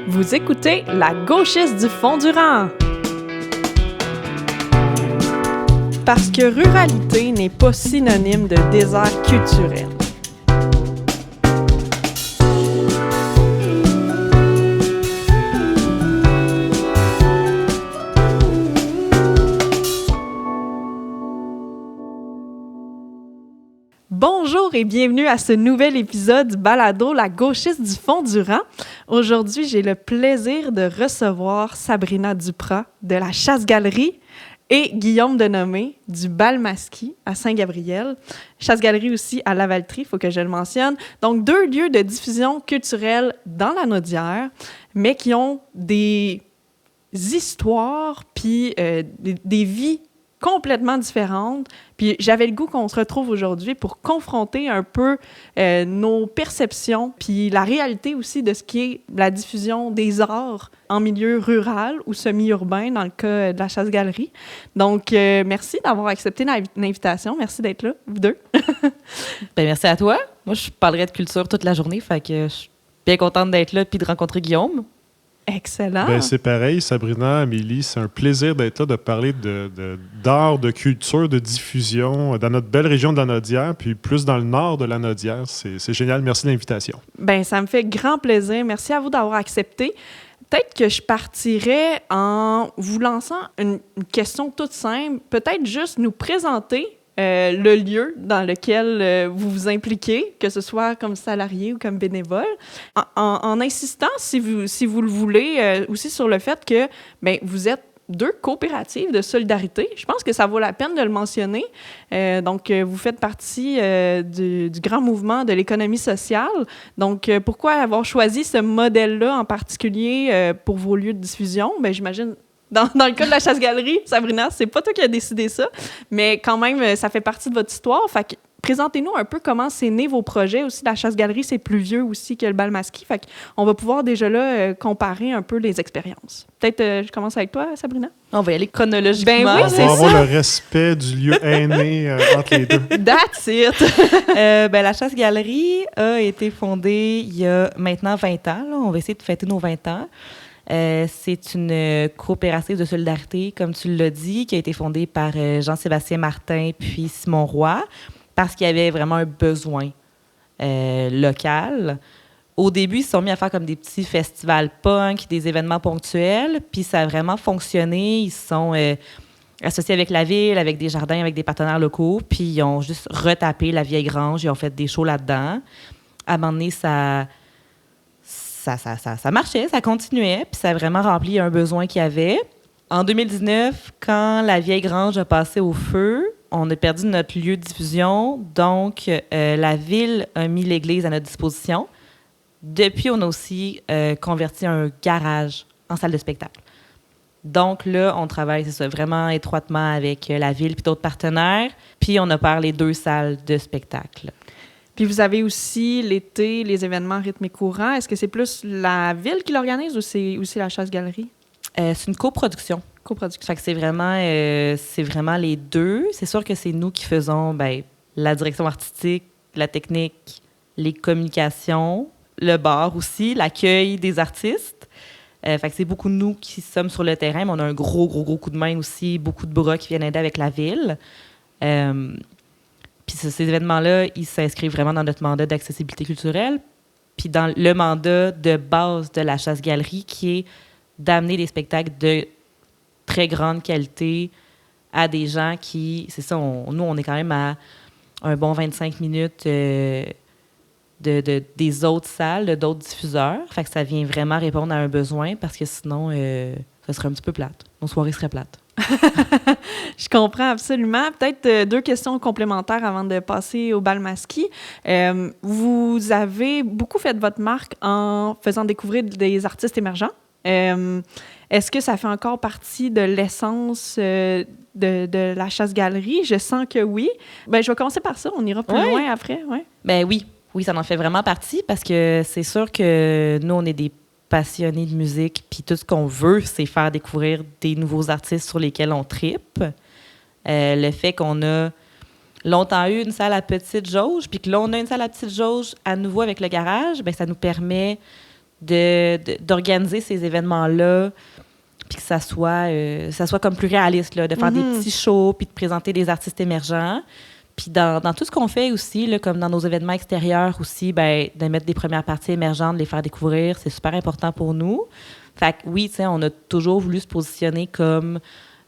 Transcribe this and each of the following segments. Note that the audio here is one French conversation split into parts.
Vous écoutez La Gauchiste du fond du rang. Parce que ruralité n'est pas synonyme de désert culturel. Bonjour et bienvenue à ce nouvel épisode du balado La Gauchiste du fond du rang. Aujourd'hui, j'ai le plaisir de recevoir Sabrina Duprat de la Chasse-Galerie et Guillaume Denomé du Bal-Masquis à Saint-Gabriel. Chasse-Galerie aussi à Lavaltrie, il faut que je le mentionne. Donc, 2 lieux de diffusion culturelle dans la Naudière, mais qui ont des histoires puis des vies complètement différentes. Puis j'avais le goût qu'on se retrouve aujourd'hui pour confronter un peu nos perceptions, puis la réalité aussi de ce qui est la diffusion des arts en milieu rural ou semi-urbain, dans le cas de la Chasse-Galerie. Donc, merci d'avoir accepté l'invitation. Merci d'être là, vous deux. Ben, merci à toi. Moi, je parlerai de culture toute la journée, fait que je suis bien contente d'être là puis de rencontrer Guillaume. Excellent. Ben, c'est pareil, Sabrina, Amélie, c'est un plaisir d'être là, de parler d'art, de culture, de diffusion dans notre belle région de la Naudière, puis plus dans le nord de la Naudière. C'est génial, merci de l'invitation. Ben, ça me fait grand plaisir. Merci à vous d'avoir accepté. Peut-être que je partirais en vous lançant une question toute simple. Peut-être juste nous présenter le lieu dans lequel vous vous impliquez, que ce soit comme salarié ou comme bénévole, en insistant, si vous le voulez, aussi sur le fait que ben, vous êtes 2 coopératives de solidarité. Je pense que ça vaut la peine de le mentionner. Donc, vous faites partie du grand mouvement de l'économie sociale. Donc, pourquoi avoir choisi ce modèle-là en particulier pour vos lieux de diffusion? Bien, j'imagine... Dans le cas de la Chasse-Galerie, Sabrina, c'est pas toi qui as décidé ça, mais quand même, ça fait partie de votre histoire. Fait que présentez-nous un peu comment c'est né vos projets. Aussi, la Chasse-Galerie, c'est plus vieux aussi que le Bal-Masquis. Fait qu'on va pouvoir déjà là comparer un peu les expériences. Peut-être, je commence avec toi, Sabrina? On va y aller chronologiquement. Ben oui, On c'est va avoir ça. le respect du lieu aîné entre les deux. That's it! Ben, la Chasse-Galerie a été fondée il y a maintenant 20 ans. Là. On va essayer de fêter nos 20 ans. C'est une coopérative de solidarité, comme tu l'as dit, qui a été fondée par Jean-Sébastien Martin puis Simon Roy, parce qu'il y avait vraiment un besoin local. Au début, ils se sont mis à faire comme des petits festivals punk, des événements ponctuels, puis ça a vraiment fonctionné. Ils se sont associés avec la ville, avec des jardins, avec des partenaires locaux, puis ils ont juste retapé la vieille grange, ils ont fait des shows là-dedans. À un moment donné, ça marchait, ça continuait, puis ça a vraiment rempli un besoin qu'il y avait. En 2019, quand la vieille grange a passé au feu, on a perdu notre lieu de diffusion, donc la ville a mis l'église à notre disposition. Depuis, on a aussi converti un garage en salle de spectacle. Donc là, on travaille, c'est ça, vraiment étroitement avec la ville puis d'autres partenaires, puis on opère les 2 salles de spectacle. Puis vous avez aussi l'été les événements rythmés courants. Est-ce que c'est plus la ville qui l'organise ou c'est aussi la Chasse-Galerie? C'est une coproduction. Fait que c'est vraiment les 2. C'est sûr que c'est nous qui faisons la direction artistique, la technique, les communications, le bar aussi, l'accueil des artistes. Fait que c'est beaucoup de nous qui sommes sur le terrain, mais on a un gros coup de main aussi, beaucoup de bras qui viennent aider avec la ville. Puis ces événements-là, ils s'inscrivent vraiment dans notre mandat d'accessibilité culturelle, puis dans le mandat de base de la Chasse-Galerie, qui est d'amener des spectacles de très grande qualité à des gens qui... C'est ça, nous, on est quand même à un bon 25 minutes des autres salles, d'autres diffuseurs. Fait que ça vient vraiment répondre à un besoin, parce que sinon, ça serait un petit peu plate. Nos soirées seraient plates. Je comprends absolument. Peut-être 2 questions complémentaires avant de passer au Bal-Masquis. Vous avez beaucoup fait votre marque en faisant découvrir des artistes émergents. Est-ce que ça fait encore partie de l'essence de la Chasse-Galerie? Je sens que oui. Ben, je vais commencer par ça. On ira plus loin après. Ouais. Ben oui, ça en fait vraiment partie, parce que c'est sûr que nous, on est des passionnés de musique, puis tout ce qu'on veut, c'est faire découvrir des nouveaux artistes sur lesquels on trippe. Le fait qu'on a longtemps eu une salle à petite jauge, puis que là, on a une salle à petite jauge à nouveau avec le garage, bien, ça nous permet d'organiser ces événements-là, puis que ça soit comme plus réaliste, là, de faire des petits shows, puis de présenter des artistes émergents. Puis dans tout ce qu'on fait aussi, là, comme dans nos événements extérieurs aussi, ben, de mettre des premières parties émergentes, de les faire découvrir, c'est super important pour nous. Fait que oui, tu sais, on a toujours voulu se positionner comme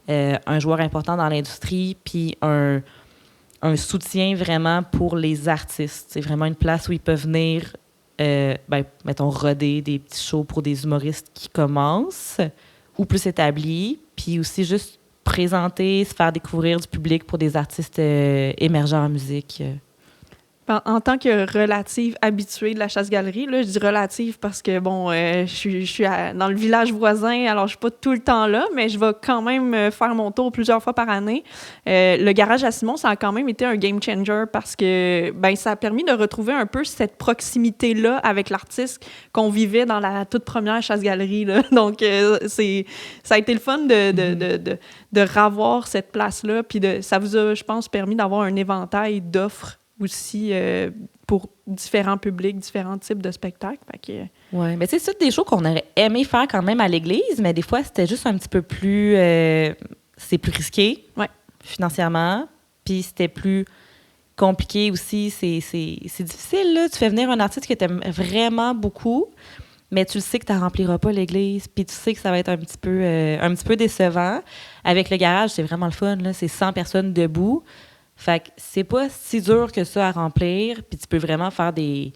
un joueur important dans l'industrie, puis un soutien vraiment pour les artistes. C'est vraiment une place où ils peuvent venir, mettons, roder des petits shows pour des humoristes qui commencent ou plus établis, puis aussi juste présenter, se faire découvrir du public pour des artistes émergents en musique. En tant que relative habituée de la chasse-galerie, là, je dis relative parce que, bon, je suis dans le village voisin, alors je suis pas tout le temps là, mais je vais quand même faire mon tour plusieurs fois par année. Le garage à Simon, ça a quand même été un game changer parce que ça a permis de retrouver un peu cette proximité-là avec l'artiste qu'on vivait dans la toute première chasse-galerie, là. Donc, ça a été le fun de revoir cette place-là, puis ça vous a, je pense, permis d'avoir un éventail d'offres aussi pour différents publics, différents types de spectacles. Oui, mais tu sais, c'est des shows qu'on aurait aimé faire quand même à l'église, mais des fois, c'était juste un petit peu plus... c'est plus risqué financièrement, puis c'était plus compliqué aussi. C'est difficile, là. Tu fais venir un artiste que tu aimes vraiment beaucoup, mais tu le sais que tu ne rempliras pas l'église, puis tu sais que ça va être un petit peu décevant. Avec le garage, c'est vraiment le fun, là. C'est 100 personnes debout. Fait que c'est pas si dur que ça à remplir, puis tu peux vraiment faire des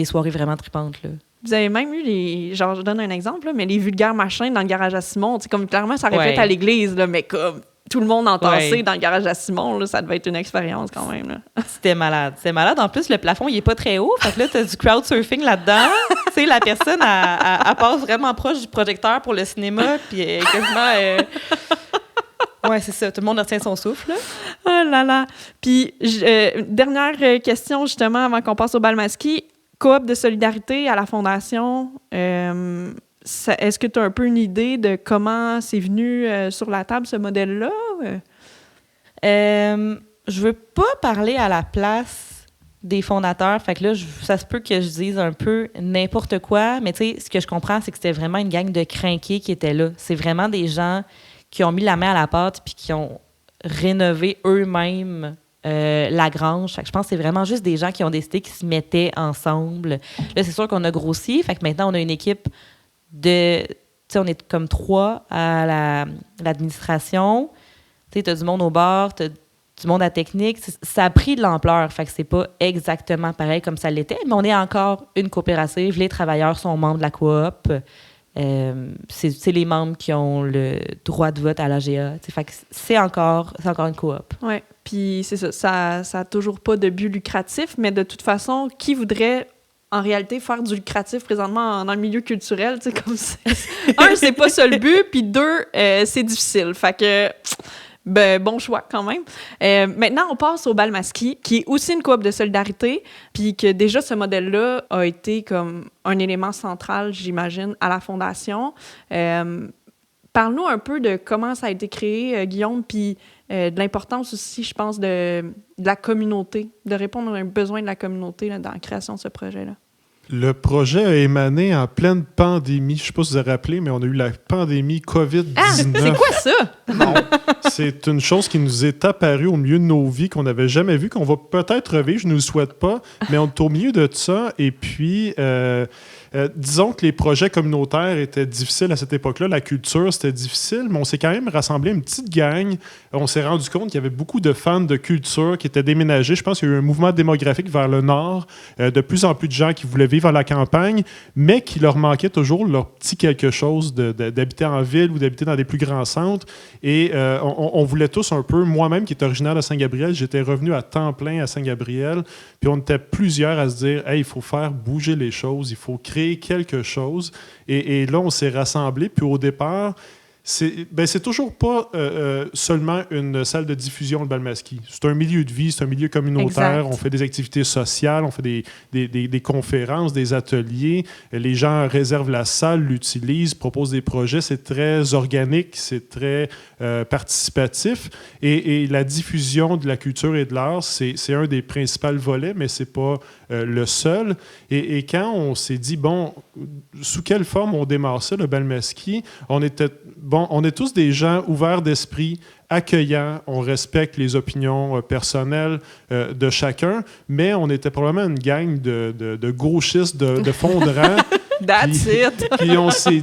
soirées vraiment tripantes, là. Vous avez même eu genre, je donne un exemple, là, mais les vulgaires machins dans le garage à Simon, comme clairement, ça répète à l'église, là, mais comme tout le monde entassé dans le garage à Simon, là, ça devait être une expérience quand même, là. C'était malade. C'était malade. En plus, le plafond, il est pas très haut. Fait que là, t'as du crowdsurfing là-dedans. Tu sais, la personne, elle passe vraiment proche du projecteur pour le cinéma, puis quasiment... Oui, c'est ça. Tout le monde retient son souffle, là. Oh là là! Puis, dernière question, justement, avant qu'on passe au bal masqué. Coop de solidarité à la Fondation, est-ce que tu as un peu une idée de comment c'est venu sur la table, ce modèle-là? Je veux pas parler à la place des fondateurs. Fait que là, ça se peut que je dise un peu n'importe quoi, mais tu sais, ce que je comprends, c'est que c'était vraiment une gang de crinqués qui étaient là. C'est vraiment des gens qui ont mis la main à la pâte puis qui ont rénové eux-mêmes la grange. Fait que je pense que c'est vraiment juste des gens qui ont décidé qu'ils se mettaient ensemble. Là, c'est sûr qu'on a grossi. Fait que maintenant, on a une équipe de... Tu sais, on est comme 3 à l'administration. Tu sais, t'as du monde au bar, t'as du monde à technique. Ça a pris de l'ampleur. Fait que c'est pas exactement pareil comme ça l'était, mais on est encore une coopérative. Les travailleurs sont membres de la coop. C'est les membres qui ont le droit de vote à l'AGA. Fait que c'est encore une coop. Oui, puis c'est ça. Ça n'a toujours pas de but lucratif, mais de toute façon, qui voudrait en réalité faire du lucratif présentement dans le milieu culturel? Comme un, c'est pas ça le but, puis 2, c'est difficile. Fait que... bon choix quand même. Maintenant, on passe au bal masqué, qui est aussi une coop de solidarité, puis que déjà, ce modèle-là a été comme un élément central, j'imagine, à la Fondation. Parle-nous un peu de comment ça a été créé, Guillaume, puis de l'importance aussi, je pense, de la communauté, de répondre à un besoin de la communauté là, dans la création de ce projet-là. Le projet a émané en pleine pandémie. Je ne sais pas si vous vous rappelez, mais on a eu la pandémie COVID-19. Ah, c'est quoi ça? Non, c'est une chose qui nous est apparue au milieu de nos vies, qu'on n'avait jamais vu, qu'on va peut-être revivre, je ne le souhaite pas, mais on est au milieu de ça. Et puis, disons que les projets communautaires étaient difficiles à cette époque-là. La culture, c'était difficile, mais on s'est quand même rassemblé une petite gang. On s'est rendu compte qu'il y avait beaucoup de fans de culture qui étaient déménagés. Je pense qu'il y a eu un mouvement démographique vers le nord, de plus en plus de gens qui voulaient vivre à la campagne, mais qui leur manquait toujours leur petit quelque chose d'habiter en ville ou d'habiter dans des plus grands centres. Et on voulait tous un peu, moi-même qui est originaire de Saint-Gabriel, j'étais revenu à temps plein à Saint-Gabriel, puis on était plusieurs à se dire « Hey, il faut faire bouger les choses, il faut créer quelque chose. » Et là, on s'est rassemblés, puis au départ, c'est toujours pas seulement une salle de diffusion, le bal masqué. C'est un milieu de vie, c'est un milieu communautaire. Exact. On fait des activités sociales, on fait des conférences, des ateliers. Les gens réservent la salle, l'utilisent, proposent des projets. C'est très organique, c'est très participatif. Et la diffusion de la culture et de l'art, c'est un des principaux volets, mais c'est pas le seul. Et quand on s'est dit, bon, sous quelle forme on démarre ça, le Balmaski, on est tous des gens ouverts d'esprit, accueillants, on respecte les opinions personnelles de chacun, mais on était probablement une gang de gauchistes de fond de rang. That's it! Puis on s'est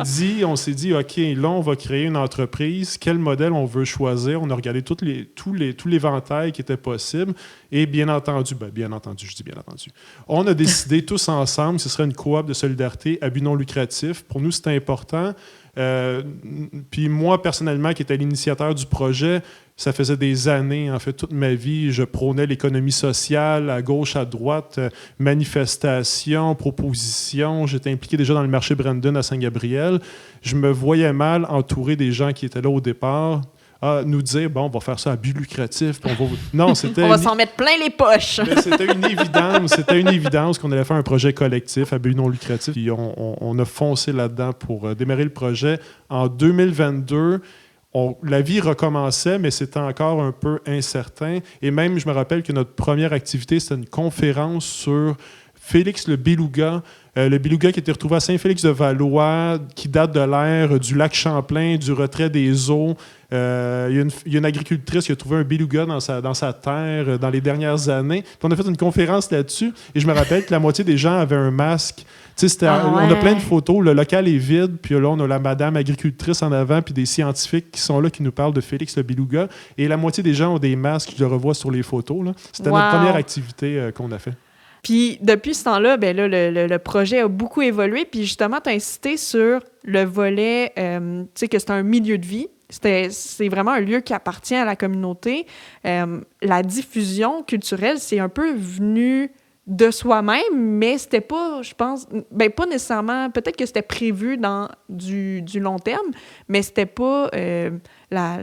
dit, OK, là, on va créer une entreprise. Quel modèle on veut choisir? On a regardé tous l'éventail qui était possible. Et bien entendu, on a décidé tous ensemble que ce serait une coop de solidarité à but non lucratif. Pour nous, c'était important. Puis moi, personnellement, qui étais l'initiateur du projet, ça faisait des années, en fait, toute ma vie, je prônais l'économie sociale, à gauche, à droite, manifestations, propositions. J'étais impliqué déjà dans le marché Brandon à Saint-Gabriel. Je me voyais mal entourer des gens qui étaient là au départ, nous dire, bon, on va faire ça à but lucratif. Non, c'était... On va s'en mettre plein les poches. Mais c'était une évidence qu'on allait faire un projet collectif à but non lucratif. Puis on a foncé là-dedans pour démarrer le projet. En 2022, la vie recommençait, mais c'était encore un peu incertain. Et même, je me rappelle que notre première activité, c'était une conférence sur Félix le Beluga. Le beluga qui était retrouvé à Saint-Félix-de-Valois, qui date de l'ère du lac Champlain, du retrait des eaux. Il y a une agricultrice qui a trouvé un beluga dans sa terre dans les dernières années. Puis on a fait une conférence là-dessus. Et je me rappelle que la moitié des gens avaient un masque. On a plein de photos. Le local est vide. Puis là, on a la madame agricultrice en avant, puis des scientifiques qui sont là, qui nous parlent de Félix le Beluga. Et la moitié des gens ont des masques. Je le revois sur les photos, là. C'était notre première activité qu'on a fait. Puis depuis ce temps-là, ben là, le projet a beaucoup évolué. Puis justement, tu as insisté sur le volet, tu sais, que c'est un milieu de vie. C'est vraiment un lieu qui appartient à la communauté. La diffusion culturelle, c'est un peu venu de soi-même, mais c'était pas, je pense, ben pas nécessairement, peut-être que c'était prévu dans du long terme, mais c'était pas la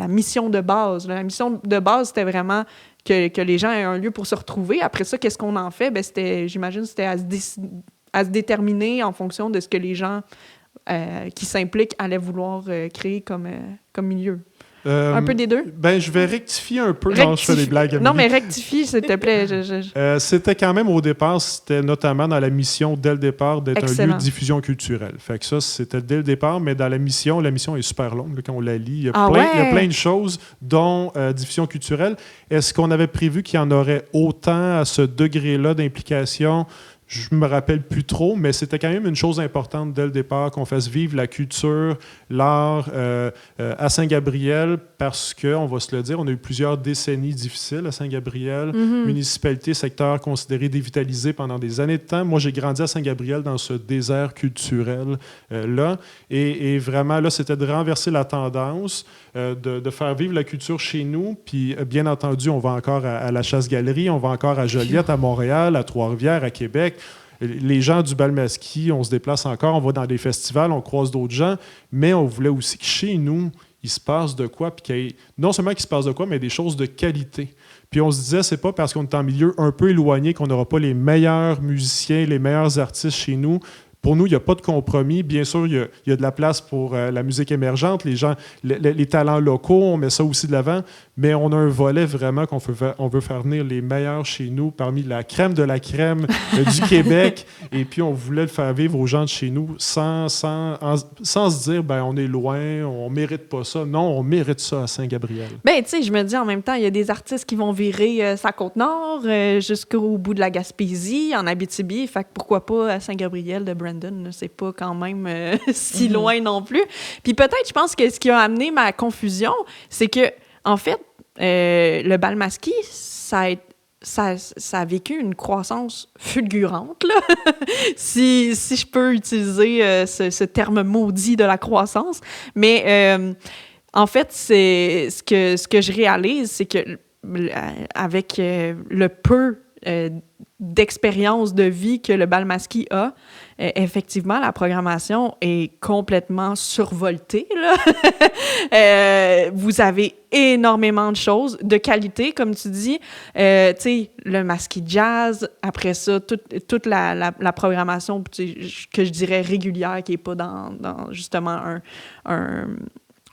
mission de base. La mission de base, c'était vraiment que les gens aient un lieu pour se retrouver. Après ça, qu'est-ce qu'on en fait? Ben, j'imagine que c'était à se déterminer en fonction de ce que les gens qui s'impliquent allaient vouloir créer comme milieu. Un peu des deux? Ben, je vais rectifier un peu. Non, je fais des blagues. Non, mais rectifie, s'il te plaît. C'était quand même au départ, c'était notamment dans la mission, dès le départ, d'être un lieu de diffusion culturelle. Fait que ça, c'était dès le départ, mais dans la mission est super longue. Là, quand on la lit, il y a plein de choses, dont diffusion culturelle. Est-ce qu'on avait prévu qu'il y en aurait autant à ce degré-là d'implication? Je me rappelle plus trop, mais c'était quand même une chose importante dès le départ qu'on fasse vivre la culture, l'art à Saint-Gabriel, parce qu'on va se le dire, on a eu plusieurs décennies difficiles à Saint-Gabriel, municipalité, secteur considéré dévitalisé pendant des années de temps. Moi, j'ai grandi à Saint-Gabriel dans ce désert culturel là, et vraiment là, c'était de renverser la tendance, de faire vivre la culture chez nous. Puis bien entendu, on va encore à la Chasse-Galerie, on va encore à Joliette, à Montréal, à Trois-Rivières, à Québec. Les gens du Balmaski, on se déplace encore, on va dans des festivals, on croise d'autres gens, mais on voulait aussi que chez nous, il se passe de quoi, puis non seulement qu'il se passe de quoi, mais des choses de qualité. Puis on se disait, c'est pas parce qu'on est en milieu un peu éloigné qu'on n'aura pas les meilleurs musiciens, les meilleurs artistes chez nous. Pour nous, il n'y a pas de compromis. Bien sûr, il y a de la place pour la musique émergente, les gens, les talents locaux, on met ça aussi de l'avant, mais on a un volet vraiment on veut faire venir les meilleurs chez nous, parmi la crème de la crème du Québec, et puis on voulait le faire vivre aux gens de chez nous sans se dire, ben on est loin, on mérite pas ça. Non, on mérite ça à Saint-Gabriel. Ben, tu sais, je me dis en même temps, il y a des artistes qui vont virer sa Côte-Nord jusqu'au bout de la Gaspésie, en Abitibi, fait que pourquoi pas à Saint-Gabriel de Brandon? C'est pas quand même si loin non plus. Puis peut-être, je pense que ce qui a amené ma confusion, c'est que, en fait, le Balmaski, ça a vécu une croissance fulgurante, là. si je peux utiliser ce terme maudit de la croissance. Mais en fait, c'est ce que je réalise, c'est que avec le peu d'expérience de vie que le Balmaski a, effectivement, la programmation est complètement survoltée, là. Vous avez énormément de choses de qualité, comme tu dis. Tu sais, le Maski Jazz, après ça, toute la programmation que je dirais régulière, qui n'est pas dans justement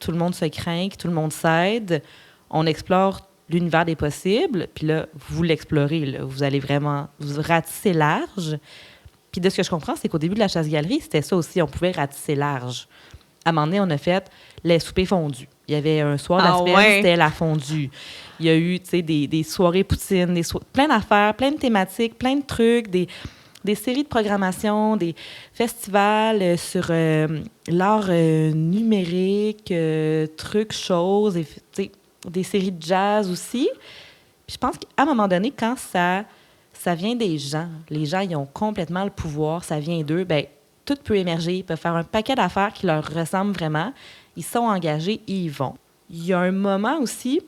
tout le monde se craint, tout le monde s'aide. On explore l'univers des possibles, puis là, vous l'explorez, là. Vous allez vraiment vous ratisser large. Puis de ce que je comprends, c'est qu'au début de la chasse-galerie, c'était ça aussi, on pouvait ratisser large. À un moment donné, on a fait les soupers fondus. Il y avait un soir de la semaine, c'était la fondue. Il y a eu, tu sais, des soirées poutine, plein d'affaires, plein de thématiques, plein de trucs, des séries de programmation, des festivals sur l'art numérique, trucs, choses, et, des séries de jazz aussi. Puis je pense qu'à un moment donné, quand ça vient des gens, les gens, ils ont complètement le pouvoir, ça vient d'eux, bien, tout peut émerger. Ils peuvent faire un paquet d'affaires qui leur ressemblent vraiment. Ils sont engagés et ils vont. Il y a un moment aussi,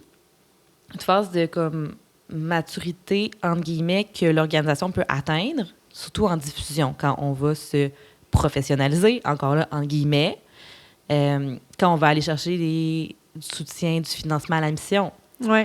une phase de comme maturité, entre guillemets, que l'organisation peut atteindre, surtout en diffusion, quand on va se professionnaliser, encore là, entre guillemets, quand on va aller chercher du soutien, du financement à la mission. Oui.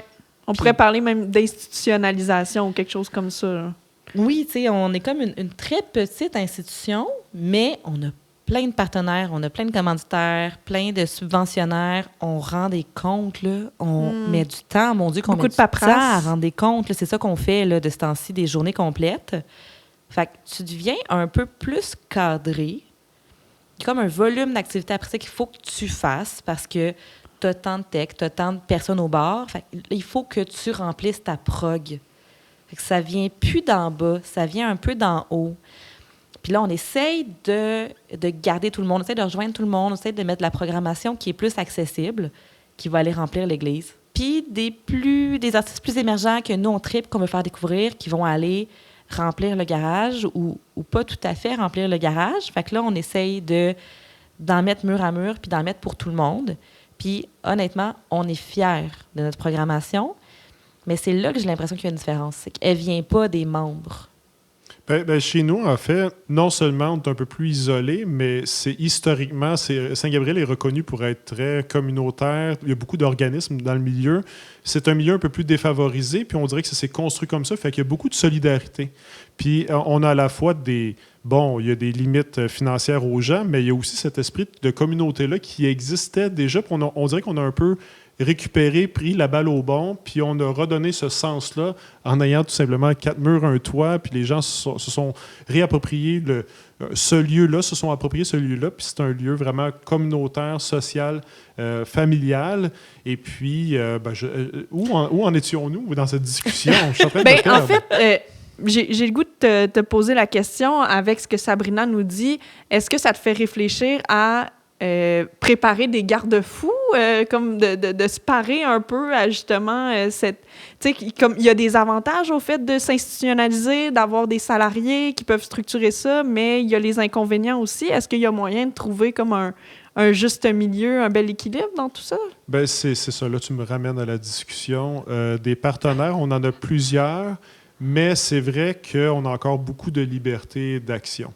On pourrait parler même d'institutionnalisation ou quelque chose comme ça. Là. Oui, tu sais, on est comme une très petite institution, mais on a plein de partenaires, on a plein de commanditaires, plein de subventionnaires. On rend des comptes, là. On met du temps, mon Dieu, qu'on beaucoup met de du temps paperasse. à rendre des comptes. Là. C'est ça qu'on fait là, de ce temps-ci, des journées complètes. Fait que tu deviens un peu plus cadré. Il y a comme un volume d'activité après ça qu'il faut que tu fasses parce que tu as tant de tech, tu as tant de personnes au bar. Fait que il faut que tu remplisses ta prog. Fait que ça vient plus d'en bas, ça vient un peu d'en haut. Puis là, on essaye de garder tout le monde, on essaie de rejoindre tout le monde, on essaie de mettre de la programmation qui est plus accessible, qui va aller remplir l'église. Puis des artistes plus émergents que nous, on tripe, qu'on veut faire découvrir, qui vont aller remplir le garage ou pas tout à fait remplir le garage. Fait que là, on essaye d'en mettre mur à mur puis d'en mettre pour tout le monde. Puis honnêtement, on est fiers de notre programmation, mais c'est là que j'ai l'impression qu'il y a une différence. C'est qu'elle ne vient pas des membres. Ben, chez nous, en fait, non seulement on est un peu plus isolé, mais historiquement, Saint-Gabriel est reconnu pour être très communautaire. Il y a beaucoup d'organismes dans le milieu. C'est un milieu un peu plus défavorisé, puis on dirait que ça s'est construit comme ça, fait qu'il y a beaucoup de solidarité. Puis on a à la fois il y a des limites financières aux gens, mais il y a aussi cet esprit de communauté-là qui existait déjà. Puis on dirait qu'on a un peu récupéré, pris la balle au bon, puis on a redonné ce sens-là en ayant tout simplement 4 murs, un toit, puis les gens se sont réappropriés ce lieu-là, puis c'est un lieu vraiment communautaire, social, familial. Et puis, où en étions-nous dans cette discussion? Je suis en train de me perdre. En fait, j'ai le goût de te poser la question avec ce que Sabrina nous dit. Est-ce que ça te fait réfléchir à préparer des garde-fous, comme de se parer un peu à justement comme il y a des avantages au fait de s'institutionnaliser, d'avoir des salariés qui peuvent structurer ça, mais il y a les inconvénients aussi. Est-ce qu'il y a moyen de trouver comme un juste milieu, un bel équilibre dans tout ça? Bien, c'est ça. Là, tu me ramènes à la discussion. Des partenaires, on en a plusieurs, mais c'est vrai qu'on a encore beaucoup de liberté d'action.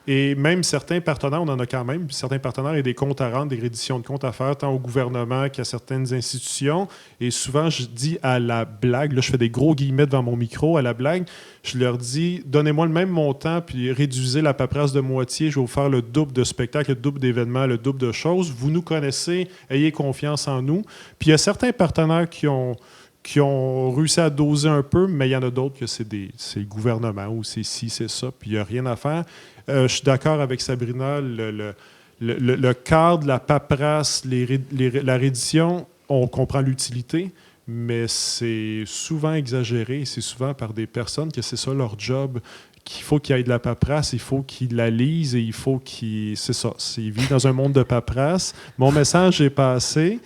Et même certains partenaires, on en a quand même, certains partenaires et des comptes à rendre, des redditions de comptes à faire, tant au gouvernement qu'à certaines institutions. Et souvent, je dis à la blague, là, je fais des gros guillemets devant mon micro, à la blague, je leur dis, donnez-moi le même montant, puis réduisez la paperasse de moitié, je vais vous faire le double de spectacles, le double d'événements, le double de choses. Vous nous connaissez, ayez confiance en nous. Puis il y a certains partenaires qui ont réussi à doser un peu, mais il y en a d'autres que c'est le gouvernement ou c'est ci, c'est ça, puis il n'y a rien à faire. Je suis d'accord avec Sabrina, le cadre, la paperasse, la reddition, on comprend l'utilité, mais c'est souvent exagéré. C'est souvent par des personnes que c'est ça leur job, qu'il faut qu'il y ait de la paperasse, il faut qu'ils la lisent et il faut qu'ils... C'est ça, ils vivent dans un monde de paperasse. Mon message est passé.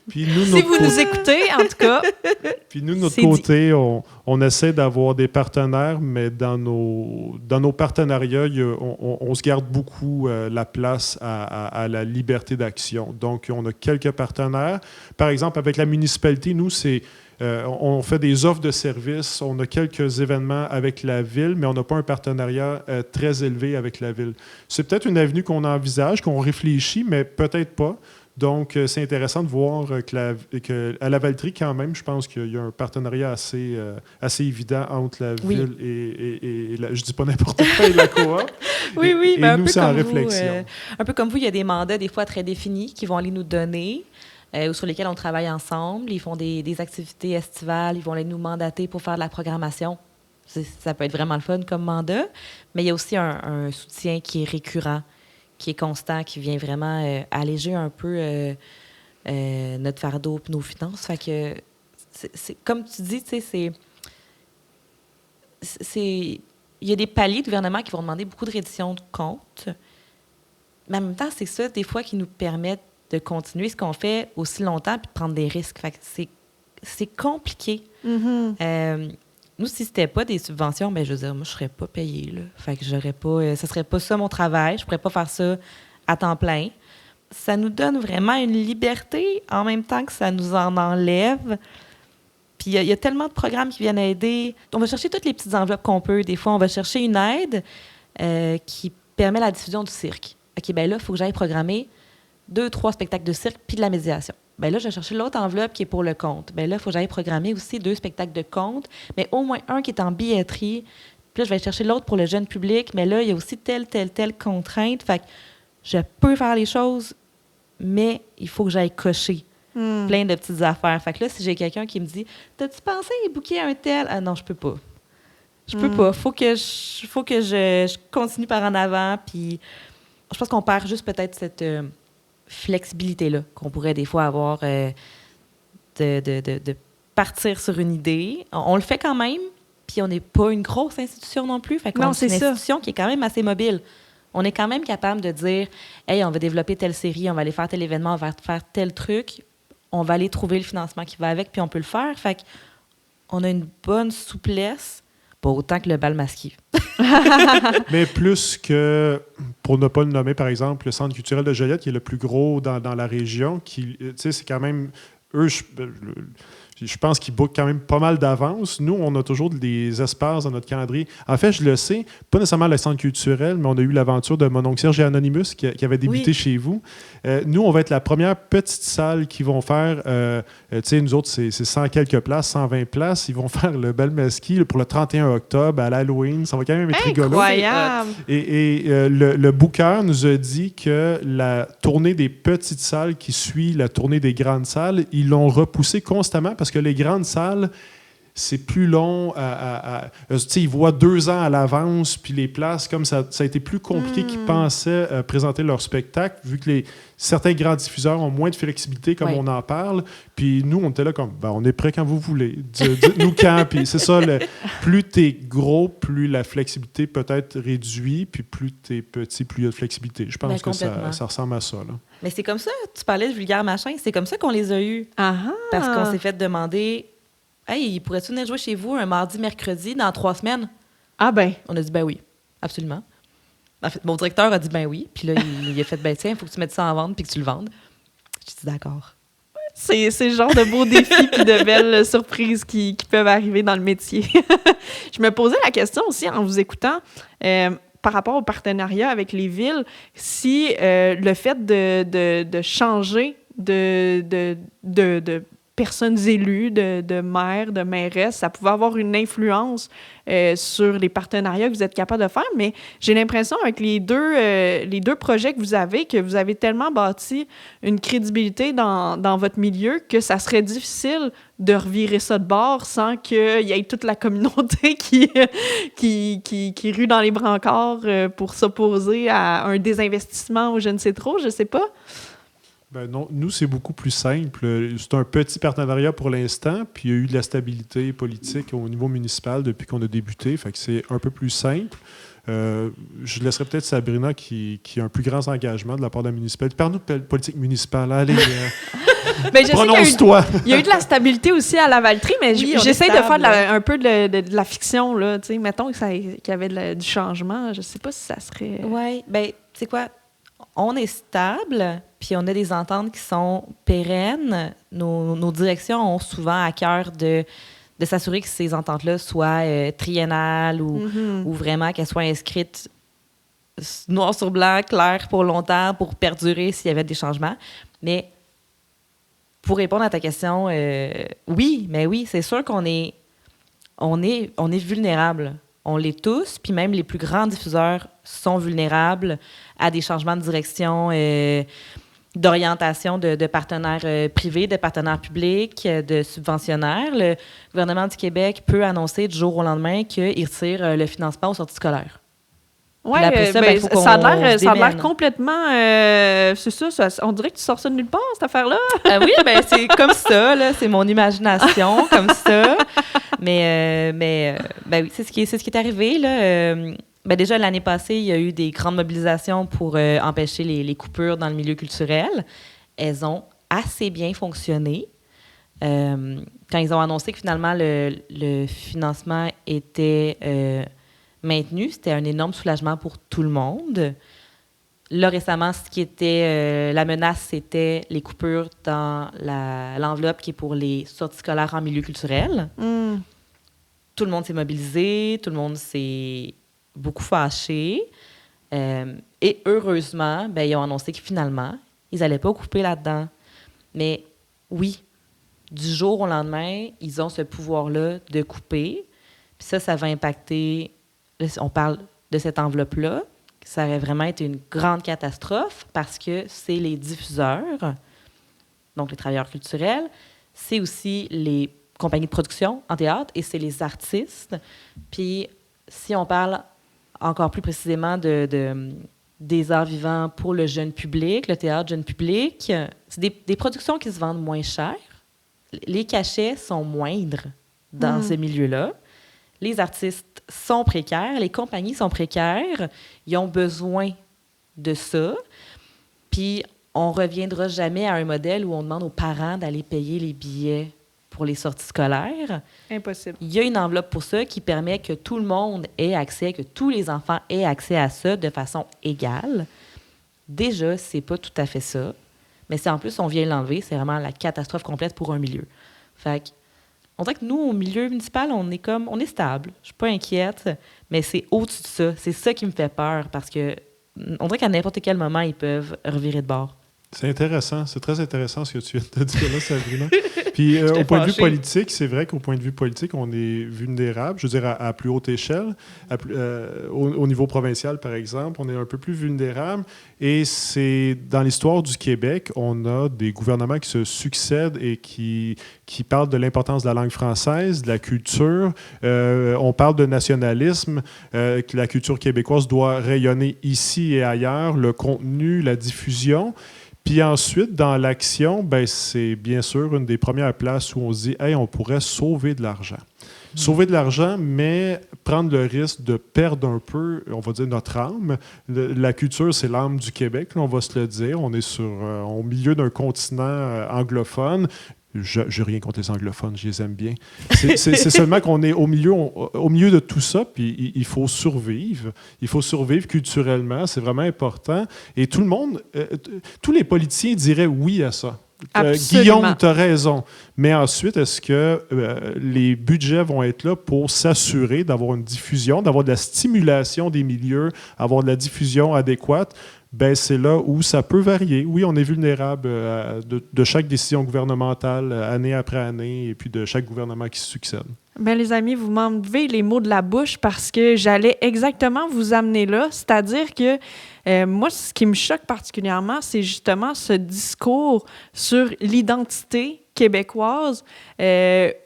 Puis nous, si vous nous écoutez, en tout cas. Puis nous, de notre côté, on essaie d'avoir des partenaires, mais dans nos partenariats, on se garde beaucoup la place à la liberté d'action. Donc, on a quelques partenaires. Par exemple, avec la municipalité, nous, on fait des offres de services. On a quelques événements avec la ville, mais on n'a pas un partenariat très élevé avec la ville. C'est peut-être une avenue qu'on envisage, qu'on réfléchit, mais peut-être pas. Donc, c'est intéressant de voir qu'à la Valtrie, quand même, je pense qu'il y a un partenariat assez évident entre la ville et je dis pas n'importe quoi, et la coop. Oui, et ben, nous, c'est en réflexion. Un peu comme vous, il y a des mandats des fois très définis qui vont aller nous donner, ou sur lesquels on travaille ensemble. Ils font des activités estivales, ils vont aller nous mandater pour faire de la programmation. Ça peut être vraiment le fun comme mandat, mais il y a aussi un soutien qui est récurrent, qui est constant, qui vient vraiment alléger un peu notre fardeau et nos finances. Fait que, c'est comme tu dis, tu sais, il y a des paliers de gouvernement qui vont demander beaucoup de reddition de comptes, mais en même temps, c'est ça, des fois, qui nous permettent de continuer ce qu'on fait aussi longtemps puis de prendre des risques. Fait que c'est compliqué. Mm-hmm. Nous, si c'était pas des subventions, ben je veux dire, moi, je serais pas payée, là. Fait que j'aurais pas... ça serait pas ça mon travail. Je pourrais pas faire ça à temps plein. Ça nous donne vraiment une liberté en même temps que ça nous en enlève. Puis il y a tellement de programmes qui viennent aider. On va chercher toutes les petites enveloppes qu'on peut. Des fois, on va chercher une aide qui permet la diffusion du cirque. OK, ben là, il faut que j'aille programmer 2-3 spectacles de cirque puis de la médiation. Bien là, je vais chercher l'autre enveloppe qui est pour le conte. Bien là, il faut que j'aille programmer aussi 2 spectacles de conte, mais au moins un qui est en billetterie. Puis là, je vais chercher l'autre pour le jeune public, mais là, il y a aussi telle contrainte. Fait que je peux faire les choses, mais il faut que j'aille cocher plein de petites affaires. Fait que là, si j'ai quelqu'un qui me dit « T'as-tu pensé à booker un tel? » Ah non, je peux pas. Je peux pas. Faut que je continue par en avant. Puis je pense qu'on perd juste peut-être cette... flexibilité-là qu'on pourrait des fois avoir de partir sur une idée. On le fait quand même, puis on n'est pas une grosse institution non plus. Fait qu'on est une institution qui est quand même assez mobile. On est quand même capable de dire « Hey, on va développer telle série, on va aller faire tel événement, on va faire tel truc. On va aller trouver le financement qui va avec, puis on peut le faire. » Fait qu'on a une bonne souplesse, pas autant que le bal masqué. Mais plus que, pour ne pas le nommer, par exemple, le Centre culturel de Joliette, qui est le plus gros dans la région, qui, tu sais, c'est quand même... Eux, je pense qu'ils bookent quand même pas mal d'avance. Nous, on a toujours des espaces dans notre calendrier. En fait, je le sais, pas nécessairement le Centre culturel, mais on a eu l'aventure de Mon oncle Serge et Anonymous qui avait débuté chez vous. Nous, on va être la première petite salle qu'ils vont faire. Tu sais, nous autres, c'est 100 quelques places, 120 places. Ils vont faire le bal masqué pour le 31 octobre à l'Halloween. Ça va quand même être rigolo. Incroyable! Et le booker nous a dit que la tournée des petites salles qui suit la tournée des grandes salles, ils l'ont repoussée constamment parce que les grandes salles, c'est plus long. Ils voient 2 ans à l'avance, puis les places, comme ça a été plus compliqué qu'ils pensaient présenter leur spectacle, vu que certains grands diffuseurs ont moins de flexibilité, comme on en parle. Puis nous, on était là comme, on est prêt quand vous voulez. Dites-nous quand. Puis c'est ça, plus t'es gros, plus la flexibilité peut être réduite, puis plus t'es petit, plus il y a de flexibilité. Je pense que ça ressemble à ça. Là. Mais c'est comme ça, tu parlais de vulgaire machin, c'est comme ça qu'on les a eus. Ah-ha. Parce qu'on s'est fait demander « Hey, pourrais-tu venir jouer chez vous un mardi, mercredi, dans 3 semaines? » Ah ben. On a dit « Ben oui, absolument. » En fait, mon directeur a dit « Ben oui. » Puis là, il a fait « Ben tiens, il faut que tu mettes ça en vente puis que tu le vendes. » J'ai dit « D'accord. » C'est le genre de beaux défis puis de belles surprises qui peuvent arriver dans le métier. Je me posais la question aussi en vous écoutant, par rapport au partenariat avec les villes, si le fait de changer de personnes élues, de maires, de mairesses, ça pouvait avoir une influence sur les partenariats que vous êtes capable de faire, mais j'ai l'impression avec les deux projets que vous avez tellement bâti une crédibilité dans votre milieu que ça serait difficile de revirer ça de bord sans qu'il y ait toute la communauté qui rue dans les brancards pour s'opposer à un désinvestissement ou je ne sais trop, je sais pas. Ben non, nous, c'est beaucoup plus simple. C'est un petit partenariat pour l'instant, puis il y a eu de la stabilité politique au niveau municipal depuis qu'on a débuté, fait que c'est un peu plus simple. Je laisserai peut-être Sabrina qui a un plus grand engagement de la part de la municipalité. Parle-nous de politique municipale. Allez, prononce-toi. Il y a eu de la stabilité aussi à la Valtrie, mais j'essaie de faire un peu de la fiction. Là, mettons qu'il y avait du changement. Je ne sais pas si ça serait... Oui, bien, tu sais quoi? On est stable, puis on a des ententes qui sont pérennes. Nos directions ont souvent à cœur de s'assurer que ces ententes-là soient triennales ou vraiment qu'elles soient inscrites noir sur blanc, clair pour longtemps, pour perdurer s'il y avait des changements. Mais pour répondre à ta question, oui, c'est sûr qu'on est vulnérable. On l'est tous, puis même les plus grands diffuseurs sont vulnérables à des changements de direction, d'orientation de partenaires privés, de partenaires publics, de subventionnaires. Le gouvernement du Québec peut annoncer du jour au lendemain qu'il retire le financement aux sorties scolaires. Oui, ça a l'air complètement... c'est ça, on dirait que tu sors ça de nulle part, cette affaire-là. Oui, c'est comme ça, là, c'est mon imagination, comme ça. Mais oui, c'est ce qui est arrivé, là. Déjà, l'année passée, il y a eu des grandes mobilisations pour empêcher les coupures dans le milieu culturel. Elles ont assez bien fonctionné. Quand ils ont annoncé que finalement le financement était maintenu, c'était un énorme soulagement pour tout le monde. Là, récemment, ce qui était la menace, c'était les coupures dans l'enveloppe qui est pour les sorties scolaires en milieu culturel. Mm. Tout le monde s'est mobilisé, tout le monde s'est beaucoup fâché. Et heureusement, ils ont annoncé que finalement, ils n'allaient pas couper là-dedans. Mais oui, du jour au lendemain, ils ont ce pouvoir-là de couper. Puis ça va impacter... On parle de cette enveloppe-là. Ça aurait vraiment été une grande catastrophe parce que c'est les diffuseurs, donc les travailleurs culturels, c'est aussi les compagnies de production en théâtre et c'est les artistes. Puis si on parle encore plus précisément des arts vivants pour le jeune public, le théâtre jeune public, c'est des productions qui se vendent moins cher. Les cachets sont moindres dans ce milieu-là. Les artistes sont précaires, les compagnies sont précaires, ils ont besoin de ça. Puis on ne reviendra jamais à un modèle où on demande aux parents d'aller payer les billets pour les sorties scolaires. Impossible. Il y a une enveloppe pour ça qui permet que tout le monde ait accès, que tous les enfants aient accès à ça de façon égale. Déjà, c'est pas tout à fait ça. Mais si en plus on vient l'enlever, c'est vraiment la catastrophe complète pour un milieu. Fait que on dirait que nous, au milieu municipal, on est stable. Je suis pas inquiète, mais c'est au-dessus de ça. C'est ça qui me fait peur parce que on dirait qu'à n'importe quel moment, ils peuvent revirer de bord. C'est intéressant. C'est très intéressant ce que tu viens de dire là, Sabrina. Puis, au point de vue politique, c'est vrai qu'au point de vue politique, on est vulnérable. Je veux dire, à plus haute échelle. Au niveau provincial, par exemple, on est un peu plus vulnérable. Et c'est dans l'histoire du Québec, on a des gouvernements qui se succèdent et qui parlent de l'importance de la langue française, de la culture. On parle de nationalisme, que la culture québécoise doit rayonner ici et ailleurs, le contenu, la diffusion. Puis ensuite, dans l'action, c'est bien sûr une des premières places où on se dit « Hey, on pourrait sauver de l'argent ». Sauver de l'argent, mais prendre le risque de perdre un peu, on va dire, notre âme. La culture, c'est l'âme du Québec, là, on va se le dire. On est au milieu d'un continent anglophone. Je n'ai rien contre les anglophones, je les aime bien. C'est seulement qu'on est au milieu de tout ça, puis il faut survivre. Il faut survivre culturellement, c'est vraiment important. Et tout le monde, tous les politiciens diraient oui à ça. Guillaume, tu as raison. Mais ensuite, est-ce que les budgets vont être là pour s'assurer d'avoir une diffusion, d'avoir de la stimulation des milieux, avoir de la diffusion adéquate? C'est là où ça peut varier. Oui, on est vulnérable de chaque décision gouvernementale, année après année, et puis de chaque gouvernement qui se succède. Les amis, vous m'enlevez les mots de la bouche parce que j'allais exactement vous amener là. C'est-à-dire que moi, ce qui me choque particulièrement, c'est justement ce discours sur l'identité québécoise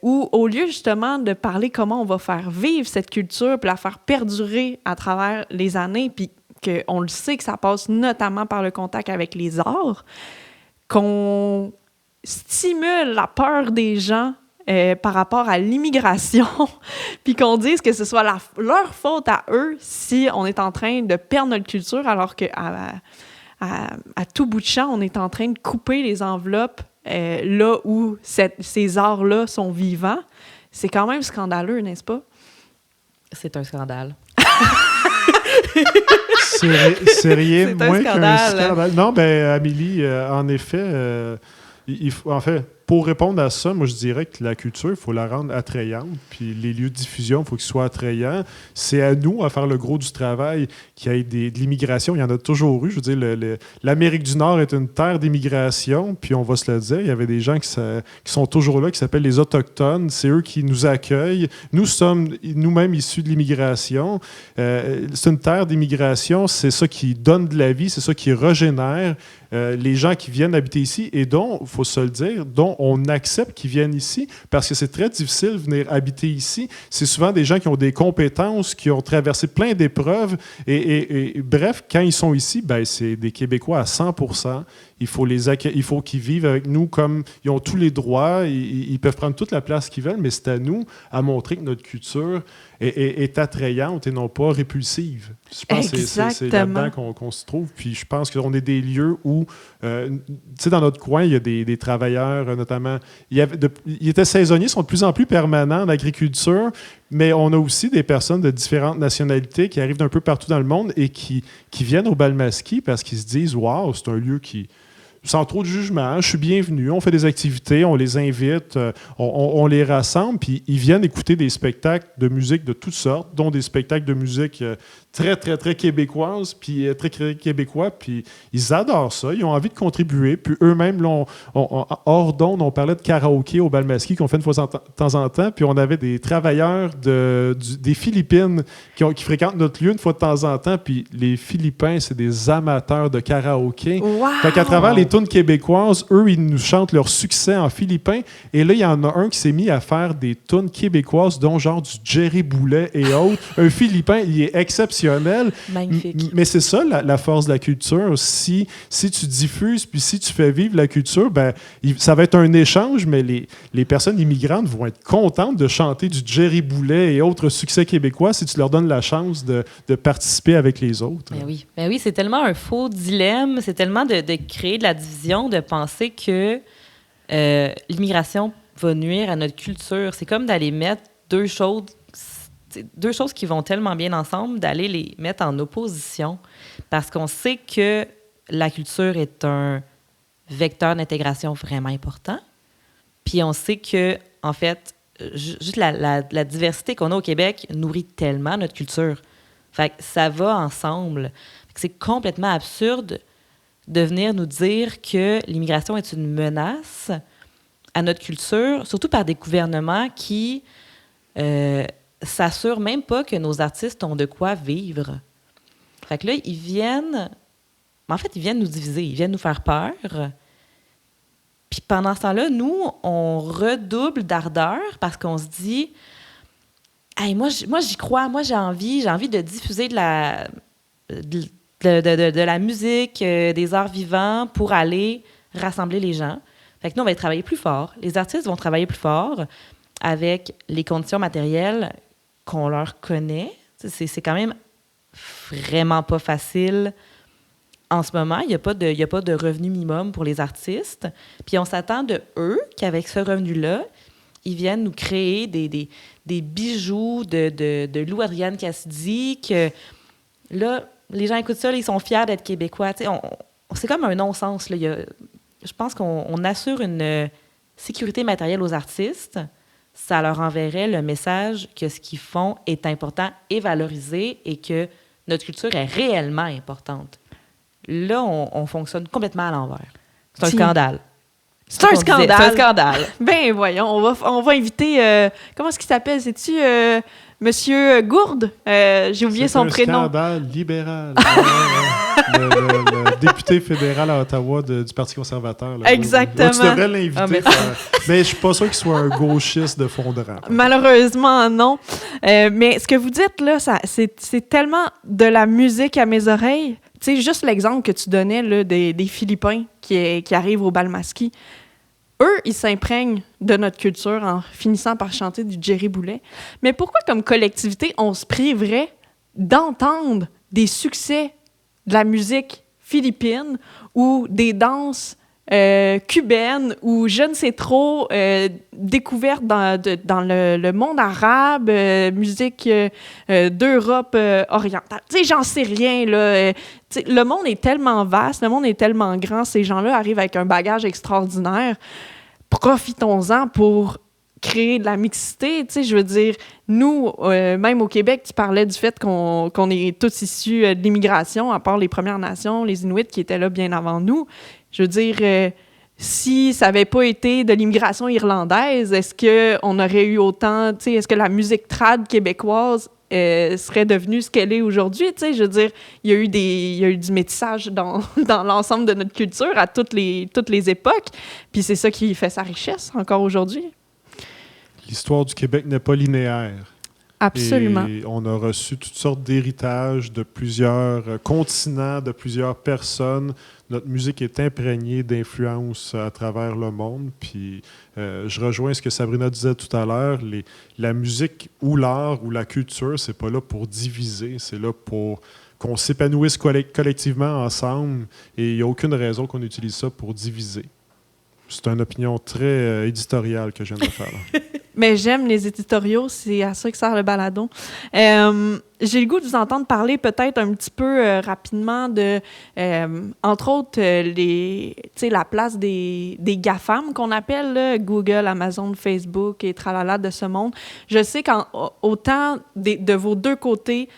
où, au lieu justement de parler comment on va faire vivre cette culture puis la faire perdurer à travers les années, puis qu'on le sait que ça passe notamment par le contact avec les arts, qu'on stimule la peur des gens par rapport à l'immigration, puis qu'on dise que ce soit leur faute à eux si on est en train de perdre notre culture, alors qu'à tout bout de champ, on est en train de couper les enveloppes là où ces arts-là sont vivants. C'est quand même scandaleux, n'est-ce pas? C'est un scandale. C'est rien de moins qu'un scandale. scandale. Non, Amélie, en effet, pour répondre à ça, moi, je dirais que la culture, il faut la rendre attrayante. Puis les lieux de diffusion, il faut qu'ils soient attrayants. C'est à nous à faire le gros du travail, qu'il y ait de l'immigration. Il y en a toujours eu. Je veux dire, l'Amérique du Nord est une terre d'immigration. Puis on va se le dire, il y avait des gens qui sont toujours là, qui s'appellent les Autochtones. C'est eux qui nous accueillent. Nous sommes nous-mêmes issus de l'immigration. C'est une terre d'immigration. C'est ça qui donne de la vie. C'est ça qui régénère. Les gens qui viennent habiter ici et dont, il faut se le dire, dont on accepte qu'ils viennent ici parce que c'est très difficile de venir habiter ici. C'est souvent des gens qui ont des compétences, qui ont traversé plein d'épreuves et bref, quand ils sont ici, ben, c'est des Québécois à 100%. Il faut qu'ils vivent avec nous comme ils ont tous les droits, ils peuvent prendre toute la place qu'ils veulent, mais c'est à nous à montrer que notre culture est attrayante et non pas répulsive. Je pense que c'est là-dedans qu'on se trouve. Puis je pense qu'on est des lieux où, tu sais, dans notre coin, il y a des travailleurs, notamment, ils étaient saisonniers, sont de plus en plus permanents en agriculture, mais on a aussi des personnes de différentes nationalités qui arrivent d'un peu partout dans le monde et qui viennent au Balmasquis parce qu'ils se disent « Wow, c'est un lieu qui... » sans trop de jugement, je suis bienvenu, on fait des activités, on les invite, on les rassemble, puis ils viennent écouter des spectacles de musique de toutes sortes, dont des spectacles de musique très, très, très québécoises, puis très québécois, puis ils adorent ça, ils ont envie de contribuer, puis eux-mêmes, là, hors d'onde, on parlait de karaoké au Balmasquis qu'on fait une fois de temps en temps, puis on avait des travailleurs des Philippines qui fréquentent notre lieu une fois de temps en temps, puis les Philippins, c'est des amateurs de karaoké. Wow! Fait qu'à travers les tunes québécoises, eux, ils nous chantent leur succès en philippin. Et là, il y en a un qui s'est mis à faire des tunes québécoises, dont genre du Jerry Boulet et autres. Un Philippin, il est exceptionnel. Magnifique. Mais c'est ça, la force de la culture. Si tu diffuses, puis si tu fais vivre la culture, ben, ça va être un échange, mais les personnes immigrantes vont être contentes de chanter du Jerry Boulet et autres succès québécois si tu leur donnes la chance de participer avec les autres. Ben oui, c'est tellement un faux dilemme. C'est tellement de créer de la division, de penser que l'immigration va nuire à notre culture. C'est comme d'aller mettre deux choses qui vont tellement bien ensemble, d'aller les mettre en opposition, parce qu'on sait que la culture est un vecteur d'intégration vraiment important. Puis on sait que, en fait, juste la diversité qu'on a au Québec nourrit tellement notre culture. Fait que ça va ensemble. Fait que c'est complètement absurde de venir nous dire que l'immigration est une menace à notre culture, surtout par des gouvernements qui s'assurent même pas que nos artistes ont de quoi vivre. Fait que là, ils viennent nous diviser, ils viennent nous faire peur. Puis pendant ce temps-là, nous, on redouble d'ardeur parce qu'on se dit « Hey, moi, j'y crois, moi, j'ai envie de diffuser de la musique, des arts vivants pour aller rassembler les gens. » Fait que nous, on va travailler plus fort. Les artistes vont travailler plus fort avec les conditions matérielles qu'on leur connaît. C'est quand même vraiment pas facile en ce moment. Il n'y a pas de revenu minimum pour les artistes. Puis on s'attend de eux qu'avec ce revenu-là, ils viennent nous créer des bijoux de Lou Adrienne Cassidy que, là, les gens écoutent ça, là, ils sont fiers d'être Québécois. C'est comme un non-sens. Là. Je pense qu'on assure une sécurité matérielle aux artistes. Ça leur enverrait le message que ce qu'ils font est important et valorisé et que notre culture est réellement importante. Là, on fonctionne complètement à l'envers. C'est un scandale. C'est un scandale. C'est un scandale. Ben voyons, on va inviter... comment est-ce qu'il s'appelle? C'est-tu Monsieur Gourde? J'ai oublié son prénom. C'est un scandale libéral. Le député fédéral à Ottawa du Parti conservateur. Là, exactement. Tu devrais l'inviter. Mais je ne suis pas sûr qu'il soit un gauchiste de fond de rang. Malheureusement, non. Mais ce que vous dites, là, c'est tellement de la musique à mes oreilles. Tu sais, juste l'exemple que tu donnais là, des Philippins qui arrivent au Balmasquis. Eux, ils s'imprègnent de notre culture en finissant par chanter du Jerry Boulet. Mais pourquoi, comme collectivité, on se priverait d'entendre des succès de la musique philippine ou des danses cubaines ou je ne sais trop, découvertes dans le monde arabe, musique d'Europe orientale. Tu sais, j'en sais rien, là. Le monde est tellement vaste, le monde est tellement grand, ces gens-là arrivent avec un bagage extraordinaire. profitons-en pour créer de la mixité. Tu sais, je veux dire, nous, même au Québec, tu parlais du fait qu'on est tous issus de l'immigration, à part les Premières Nations, les Inuits qui étaient là bien avant nous. Je veux dire, si ça n'avait pas été de l'immigration irlandaise, est-ce qu'on aurait eu autant, tu sais, est-ce que la musique trad québécoise serait devenue ce qu'elle est aujourd'hui? Tu sais, je veux dire, il y a eu du métissage dans l'ensemble de notre culture à toutes les époques, puis c'est ça qui fait sa richesse encore aujourd'hui. L'histoire du Québec n'est pas linéaire. Absolument. Et on a reçu toutes sortes d'héritages de plusieurs continents, de plusieurs personnes. Notre musique est imprégnée d'influences à travers le monde. Puis je rejoins ce que Sabrina disait tout à l'heure. La musique ou l'art ou la culture, c'est pas là pour diviser, c'est là pour qu'on s'épanouisse collectivement ensemble. Et il n'y a aucune raison qu'on utilise ça pour diviser. C'est une opinion très éditoriale que je viens de faire. Mais j'aime les éditoriaux, c'est à ça que sert le balado. J'ai le goût de vous entendre parler peut-être un petit peu rapidement de, entre autres, la place des GAFAM qu'on appelle là, Google, Amazon, Facebook et tralala de ce monde. Je sais qu'autant de vos deux côtés,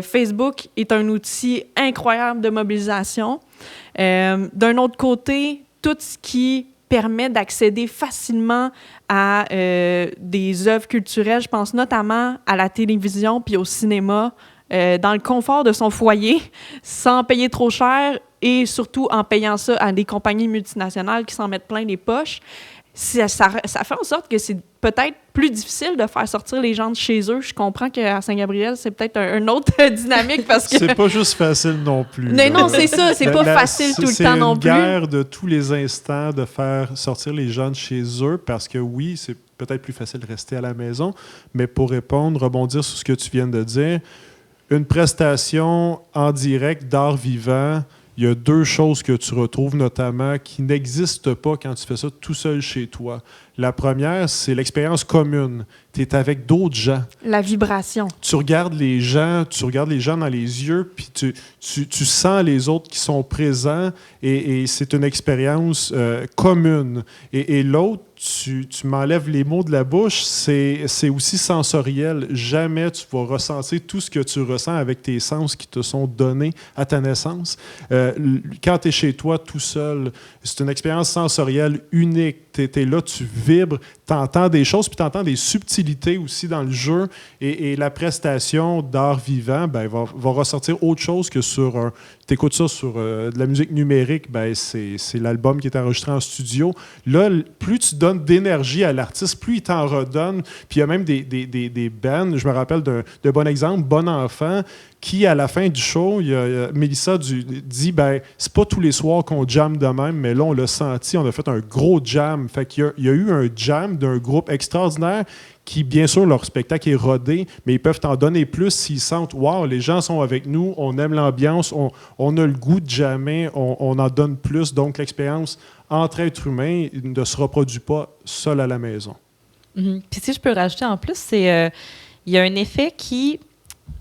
Facebook est un outil incroyable de mobilisation. D'un autre côté, tout ce qui permet d'accéder facilement à des œuvres culturelles. Je pense notamment à la télévision puis au cinéma, dans le confort de son foyer, sans payer trop cher et surtout en payant ça à des compagnies multinationales qui s'en mettent plein les poches. Ça fait en sorte que c'est peut-être plus difficile de faire sortir les gens de chez eux. Je comprends qu'à Saint-Gabriel, c'est peut-être une autre dynamique parce que... C'est pas juste facile non plus. Mais non, c'est ça. C'est pas facile tout le temps non plus. C'est une guerre de tous les instants de faire sortir les gens de chez eux parce que oui, c'est peut-être plus facile de rester à la maison, mais pour rebondir sur ce que tu viens de dire, une prestation en direct d'art vivant, il y a deux choses que tu retrouves notamment qui n'existent pas quand tu fais ça tout seul chez toi. La première, c'est l'expérience commune. Tu es avec d'autres gens. La vibration. Tu regardes les gens dans les yeux, puis tu sens les autres qui sont présents et c'est une expérience commune. Et l'autre, tu m'enlèves les mots de la bouche, c'est aussi sensoriel. Jamais tu vas ressentir tout ce que tu ressens avec tes sens qui te sont donnés à ta naissance. Quand tu es chez toi tout seul, c'est une expérience sensorielle unique. Tu es là, tu vibres, tu entends des choses, puis tu entends des subtilités aussi dans le jeu. Et la prestation d'art vivant va ressortir autre chose que sur tu écoutes ça sur de la musique numérique, c'est l'album qui est enregistré en studio. Là, plus tu donnes d'énergie à l'artiste, plus il t'en redonne. Puis il y a même des bands, je me rappelle d'un bon exemple, Bon Enfant, qui, à la fin du show, Mélissa dit c'est pas tous les soirs qu'on jamme de même, mais là, on l'a senti, on a fait un gros jam. Fait qu'il y a eu un jam d'un groupe extraordinaire qui, bien sûr, leur spectacle est rodé, mais ils peuvent t'en donner plus s'ils sentent « Wow, les gens sont avec nous, on aime l'ambiance, on a le goût de jammer, on en donne plus. » Donc, l'expérience entre êtres humains ne se reproduit pas seul à la maison. Mm-hmm. Puis si je peux rajouter en plus, c'est il y a un effet qui...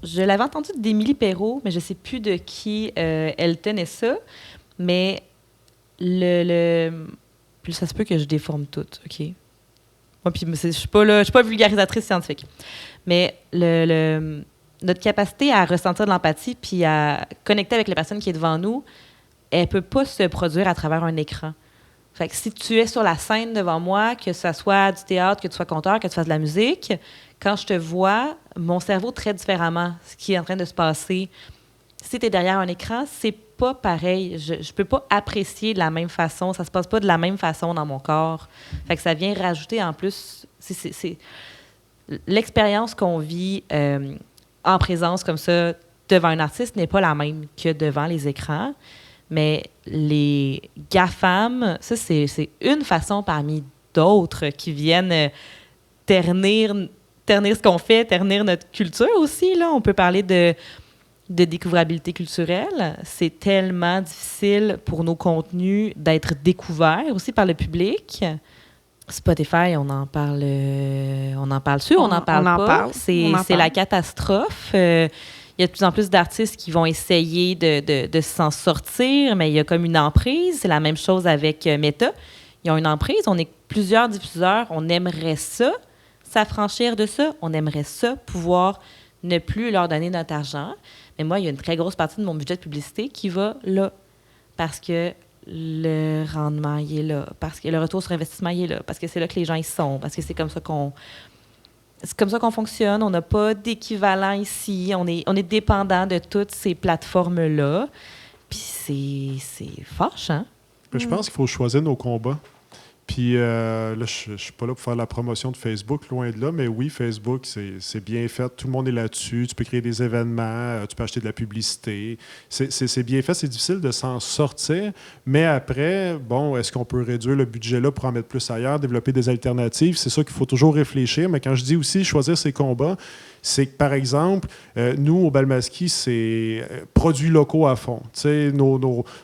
Je l'avais entendu d'Émilie Perrault, mais je ne sais plus de qui elle tenait ça. Mais plus ça se peut que je déforme tout, OK? Moi, puis je suis pas vulgarisatrice scientifique. Mais notre capacité à ressentir de l'empathie puis à connecter avec la personne qui est devant nous, elle ne peut pas se produire à travers un écran. Fait que si tu es sur la scène devant moi, que ce soit du théâtre, que tu sois conteur, que tu fasses de la musique, quand je te vois, mon cerveau traite différemment ce qui est en train de se passer. Si tu es derrière un écran, c'est pas pareil. Je peux pas apprécier de la même façon. Ça se passe pas de la même façon dans mon corps. Fait que ça vient rajouter en plus... C'est l'expérience qu'on vit en présence comme ça devant un artiste n'est pas la même que devant les écrans. Mais les GAFAM, ça, c'est une façon parmi d'autres qui viennent ternir ce qu'on fait, ternir notre culture aussi. Là. On peut parler de découvrabilité culturelle. C'est tellement difficile pour nos contenus d'être découverts aussi par le public. Spotify, on en parle dessus, on n'en parle pas. C'est la catastrophe. Il y a de plus en plus d'artistes qui vont essayer de s'en sortir, mais il y a comme une emprise. C'est la même chose avec Meta. Ils ont une emprise. On est plusieurs diffuseurs, on aimerait ça, s'affranchir de ça. On aimerait ça, pouvoir ne plus leur donner notre argent. Mais moi, il y a une très grosse partie de mon budget de publicité qui va là. Parce que le rendement, il est là. Parce que le retour sur investissement, il est là. Parce que c'est là que les gens y sont. Parce que c'est comme ça qu'on fonctionne. On n'a pas d'équivalent ici. On est dépendant de toutes ces plateformes-là. Puis c'est fâchant. Je pense qu'il faut choisir nos combats. Puis là, je ne suis pas là pour faire la promotion de Facebook, loin de là, mais oui, Facebook, c'est bien fait. Tout le monde est là-dessus. Tu peux créer des événements, tu peux acheter de la publicité. C'est bien fait. C'est difficile de s'en sortir. Mais après, bon, est-ce qu'on peut réduire le budget là pour en mettre plus ailleurs, développer des alternatives? C'est ça qu'il faut toujours réfléchir. Mais quand je dis aussi choisir ses combats, c'est que, par exemple, nous, au Balmaski, c'est produits locaux à fond.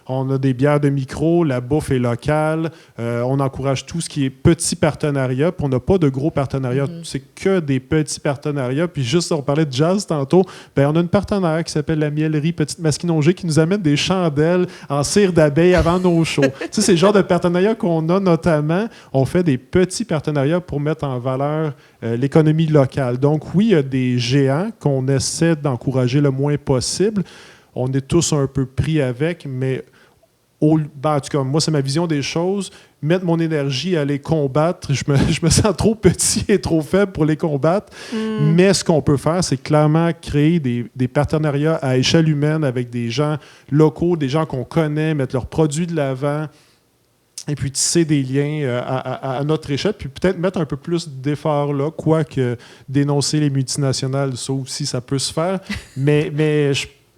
On a des bières de micro, la bouffe est locale, on encourage tout ce qui est petits partenariats, puis on n'a pas de gros partenariats. C'est que des petits partenariats. Puis juste, on parlait de jazz tantôt, bien, on a une partenaire qui s'appelle la Mielerie Petite Masquinongé qui nous amène des chandelles en cire d'abeille avant nos shows. C'est le genre de partenariat qu'on a notamment. On fait des petits partenariats pour mettre en valeur l'économie locale. Donc oui, il y a des géants qu'on essaie d'encourager le moins possible. On est tous un peu pris avec, mais en tout cas, moi, c'est ma vision des choses. Mettre mon énergie à les combattre, je me sens trop petit et trop faible pour les combattre. Mais ce qu'on peut faire, c'est clairement créer des partenariats à échelle humaine avec des gens locaux, des gens qu'on connaît, mettre leurs produits de l'avant, et puis tisser des liens à notre échelle, puis peut-être mettre un peu plus d'efforts là, quoique dénoncer les multinationales, ça aussi, ça peut se faire. Mais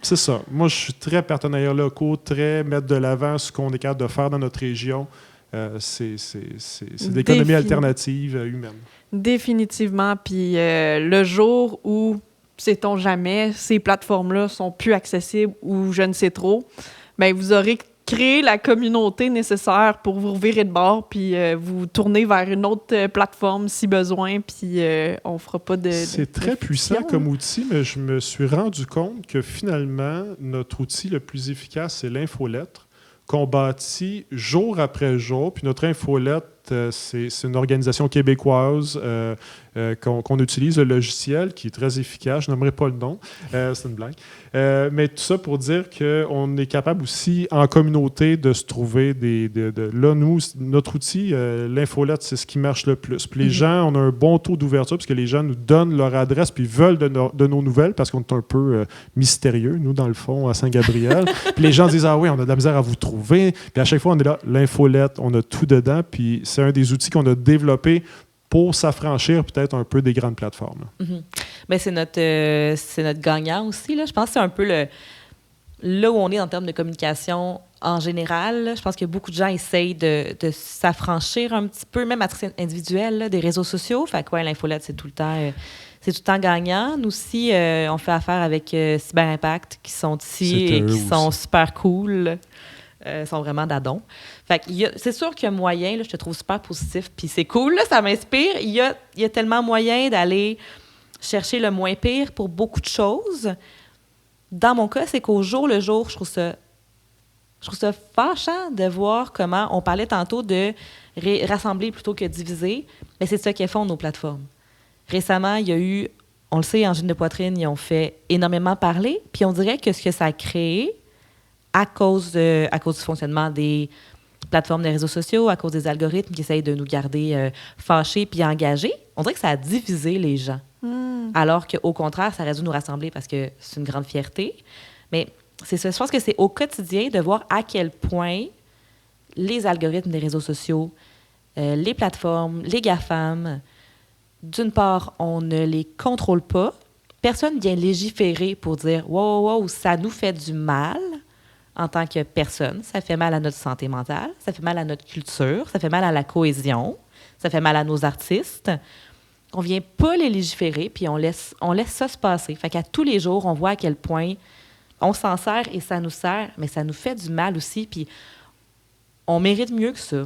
c'est ça. Moi, je suis très partenariat locaux, très mettre de l'avant ce qu'on est capable de faire dans notre région. C'est de l'économie alternative humaine. Définitivement. Puis le jour où, sait-on jamais, ces plateformes-là sont plus accessibles ou je ne sais trop, bien, vous aurez créé la communauté nécessaire pour vous revirer de bord puis vous tourner vers une autre plateforme si besoin, puis on fera pas de... C'est très puissant comme outil, mais je me suis rendu compte que finalement, notre outil le plus efficace, c'est l'infolettre, qu'on bâtit jour après jour. Puis notre infolette, c'est une organisation québécoise qu'on utilise, le logiciel, qui est très efficace. Je n'aimerais pas le nom. C'est une blague. Mais tout ça pour dire qu'on est capable aussi, en communauté, de se trouver là, nous, notre outil, l'infolette, c'est ce qui marche le plus. Puis les gens, on a un bon taux d'ouverture parce que les gens nous donnent leur adresse puis veulent de nos nouvelles parce qu'on est un peu mystérieux, nous, dans le fond, à Saint-Gabriel. Puis les gens disent « Ah oui, on a de la misère à vous trouver. » Puis à chaque fois, on est là, l'infolette, on a tout dedans. Puis c'est un des outils qu'on a développé pour s'affranchir peut-être un peu des grandes plateformes. Bien, c'est notre gagnant aussi. Là. Je pense que c'est un peu là où on est en termes de communication en général. Là. Je pense que beaucoup de gens essayent de s'affranchir un petit peu, même à titre individuel, là, des réseaux sociaux. Fait que l'infolette, c'est tout le temps gagnant. Nous aussi, on fait affaire avec Cyber Impact, qui sont ici et qui sont super cool. Sont vraiment d'adon. Fait que c'est sûr qu'il y a moyen, là, je te trouve super positif, puis c'est cool, là, ça m'inspire. Il y a tellement moyen d'aller chercher le moins pire pour beaucoup de choses. Dans mon cas, c'est qu'au jour le jour, je trouve ça fâchant de voir comment on parlait tantôt de rassembler plutôt que diviser, mais c'est ça qu'elles font nos plateformes. Récemment, il y a eu, on le sait, Angine de poitrine, ils ont fait énormément parler, puis on dirait que ce que ça a créé, à cause du fonctionnement des plateformes des réseaux sociaux, à cause des algorithmes qui essayent de nous garder fâchés puis engagés, on dirait que ça a divisé les gens. Alors qu'au contraire, ça aurait dû nous rassembler parce que c'est une grande fierté. Mais c'est ça, je pense que c'est au quotidien de voir à quel point les algorithmes des réseaux sociaux, les plateformes, les GAFAM, d'une part, on ne les contrôle pas. Personne vient légiférer pour dire « wow, ça nous fait du mal ». En tant que personne, ça fait mal à notre santé mentale, ça fait mal à notre culture, ça fait mal à la cohésion, ça fait mal à nos artistes. On ne vient pas les légiférer, puis on laisse ça se passer. Fait qu'à tous les jours, on voit à quel point on s'en sert et ça nous sert, mais ça nous fait du mal aussi, puis on mérite mieux que ça.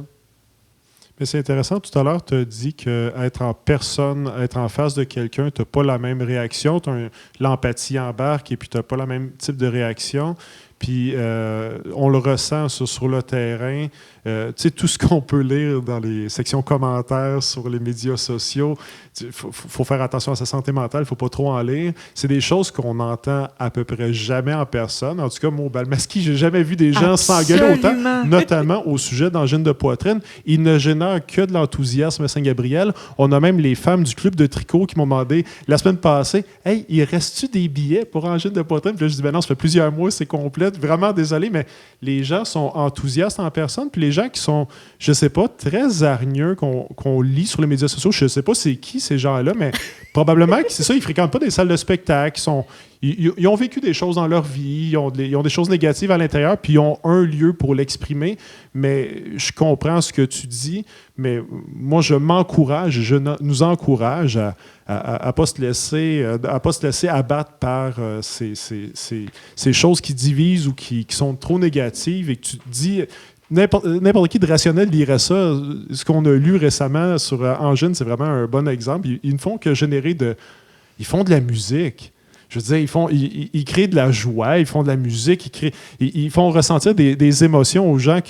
Mais c'est intéressant, tout à l'heure, tu as dit qu'être en personne, être en face de quelqu'un, tu n'as pas la même réaction, l'empathie embarque et puis tu n'as pas le même type de réaction. Puis on le ressent sur le terrain. Tu sais, tout ce qu'on peut lire dans les sections commentaires sur les médias sociaux, il faut faire attention à sa santé mentale, il ne faut pas trop en lire. C'est des choses qu'on n'entend à peu près jamais en personne. En tout cas, moi, au Balmasquis, j'ai jamais vu des gens s'engueuler autant, notamment au sujet d'angine de poitrine. Ils ne génèrent que de l'enthousiasme à Saint-Gabriel. On a même les femmes du club de tricot qui m'ont demandé la semaine passée, « Hey, il reste-tu des billets pour angine de poitrine? » Puis là, je dis, « Ben non, ça fait plusieurs mois, c'est complet. Vraiment désolé, mais les gens sont enthousiastes en personne. Puis les gens qui sont, je sais pas, très hargneux, qu'on lit sur les médias sociaux, je sais pas c'est qui ces gens-là, mais probablement que c'est ça, ils fréquentent pas des salles de spectacle, ils ont vécu des choses dans leur vie, ils ont des choses négatives à l'intérieur, puis ils ont un lieu pour l'exprimer. Mais je comprends ce que tu dis, mais moi, je nous encourage à pas se laisser abattre par ces choses qui divisent ou qui sont trop négatives et que tu te dis... N'importe qui de rationnel lirait ça. Ce qu'on a lu récemment sur Angine, c'est vraiment un bon exemple. Ils ne font que générer ils font de la musique. Je veux dire, ils créent de la joie, ils font de la musique, ils font ressentir des émotions aux gens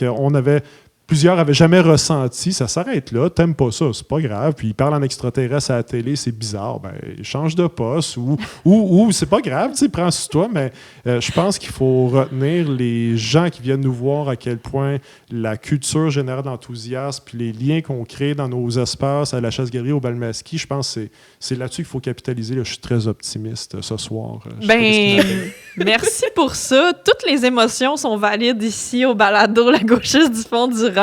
plusieurs n'avaient jamais ressenti. Ça s'arrête là. T'aimes pas ça, c'est pas grave. Puis ils parlent en extraterrestre à la télé, c'est bizarre. Ben, change de poste ou c'est pas grave, tu sais, prends sur toi. Mais je pense qu'il faut retenir les gens qui viennent nous voir à quel point la culture génère de l'enthousiasme puis les liens qu'on crée dans nos espaces à la Chasse-Galerie, au Balmasquis. Je pense que c'est là-dessus qu'il faut capitaliser. Là, je suis très optimiste ce soir. Merci pour ça. Toutes les émotions sont valides ici au balado La gauchiste du fond du rang.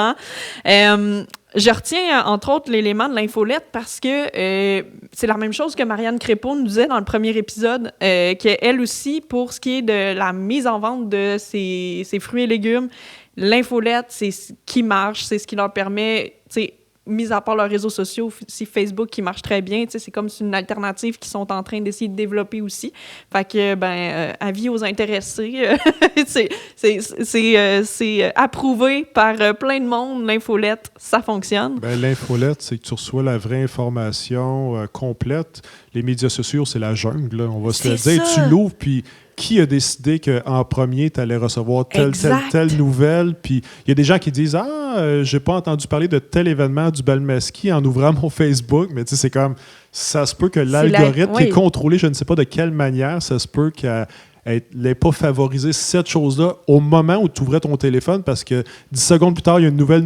Je retiens, entre autres, l'élément de l'infolette parce que c'est la même chose que Marianne Crépeau nous disait dans le premier épisode, qu'elle aussi, pour ce qui est de la mise en vente de ses fruits et légumes, l'infolette, c'est ce qui marche, c'est ce qui leur permet, tu sais, mis à part leurs réseaux sociaux, aussi Facebook qui marche très bien, c'est comme une alternative qu'ils sont en train d'essayer de développer aussi. Fait que, avis aux intéressés, c'est approuvé par plein de monde, l'infolette, ça fonctionne. L'infolette, c'est que tu reçois la vraie information complète. Les médias sociaux, c'est la jungle, là, on va se le dire. Tu l'ouvres, puis qui a décidé qu'en premier, tu allais recevoir telle nouvelle? Puis il y a des gens qui disent « Ah, j'ai pas entendu parler de tel événement du Balmasquis en ouvrant mon Facebook. » Mais tu sais, c'est comme... Ça se peut que l'algorithme qui est contrôlé, je ne sais pas de quelle manière, ça se peut qu'elle n'ait pas favorisé cette chose-là au moment où tu ouvrais ton téléphone parce que 10 secondes plus tard, il y a une nouvelle,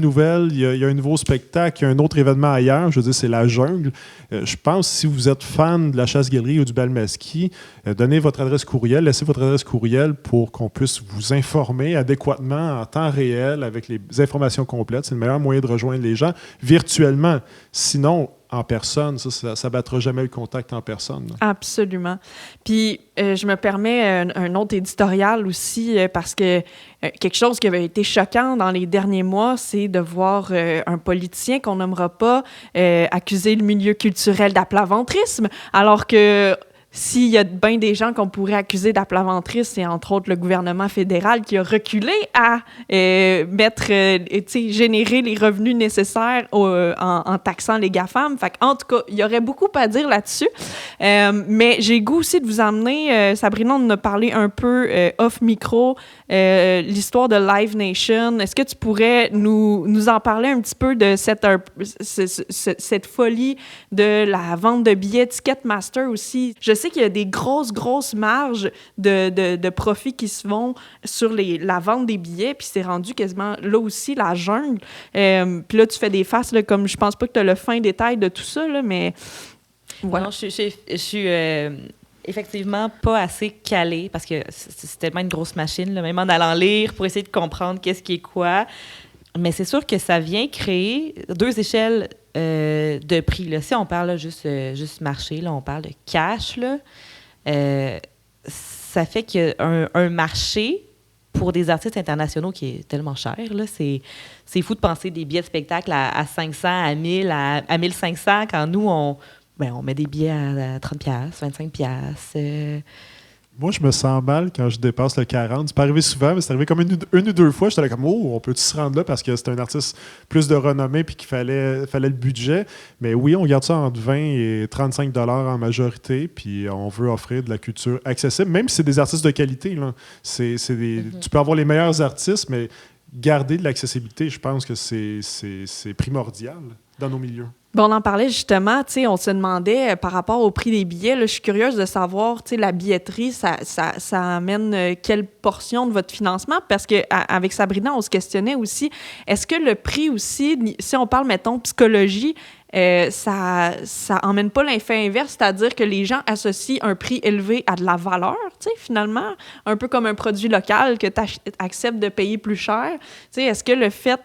il y a un nouveau spectacle, il y a un autre événement ailleurs. Je veux dire, c'est la jungle. Je pense que si vous êtes fan de la Chasse-Galerie ou du Balmasquis, donnez votre adresse courriel, laissez votre adresse courriel pour qu'on puisse vous informer adéquatement en temps réel avec les informations complètes. C'est le meilleur moyen de rejoindre les gens virtuellement. Sinon, en personne, ça ne battra jamais le contact en personne. Là. Absolument. Puis, je me permets un autre éditorial aussi, parce que quelque chose qui avait été choquant dans les derniers mois, c'est de voir un politicien qu'on nommera pas accuser le milieu culturel d'aplaventrisme, alors que s'il y a bien des gens qu'on pourrait accuser d'aplaventrisme, c'est entre autres le gouvernement fédéral qui a reculé à générer les revenus nécessaires en taxant les GAFAM. Fait en tout cas, il y aurait beaucoup à dire là-dessus. Mais j'ai goût aussi de vous emmener, Sabrina, on en a parlé un peu off-micro, l'histoire de Live Nation. Est-ce que tu pourrais nous en parler un petit peu de cette folie de la vente de billets Ticketmaster aussi? Je sais qu'il y a des grosses marges de profits qui se font sur la vente des billets, puis c'est rendu quasiment, là aussi, la jungle. Puis là, tu fais des faces, là, comme je pense pas que tu as le fin détail de tout ça, là, mais... Voilà. Non, je suis effectivement pas assez calée, parce que c'est tellement une grosse machine, là, même en allant lire pour essayer de comprendre qu'est-ce qui est quoi. Mais c'est sûr que ça vient créer deux échelles de prix. Là. Si on parle là, juste marché, là, on parle de cash, là, ça fait qu'il y a un marché pour des artistes internationaux qui est tellement cher. Là, c'est fou de penser des billets de spectacle à 500, à 1000, à 1500, quand nous, on met des billets à 30$, 25$. Moi, je me sens mal quand je dépasse le 40. C'est pas arrivé souvent, mais c'est arrivé comme une ou deux fois. J'étais là comme, oh, on peut-tu se rendre là parce que c'est un artiste plus de renommée puis qu'il fallait le budget. Mais oui, on garde ça entre 20 et 35 $ en majorité, puis on veut offrir de la culture accessible, même si c'est des artistes de qualité. Là. Tu peux avoir les meilleurs artistes, mais garder de l'accessibilité, je pense que c'est primordial dans nos milieux. Bon, on en parlait justement, tu sais, on se demandait par rapport au prix des billets, là, je suis curieuse de savoir, tu sais, la billetterie, ça amène quelle portion de votre financement? Parce qu'avec Sabrina, on se questionnait aussi, est-ce que le prix aussi, si on parle, mettons, psychologie, ça emmène pas l'effet inverse, c'est-à-dire que les gens associent un prix élevé à de la valeur, tu sais, finalement, un peu comme un produit local que tu acceptes de payer plus cher. Tu sais, est-ce que le fait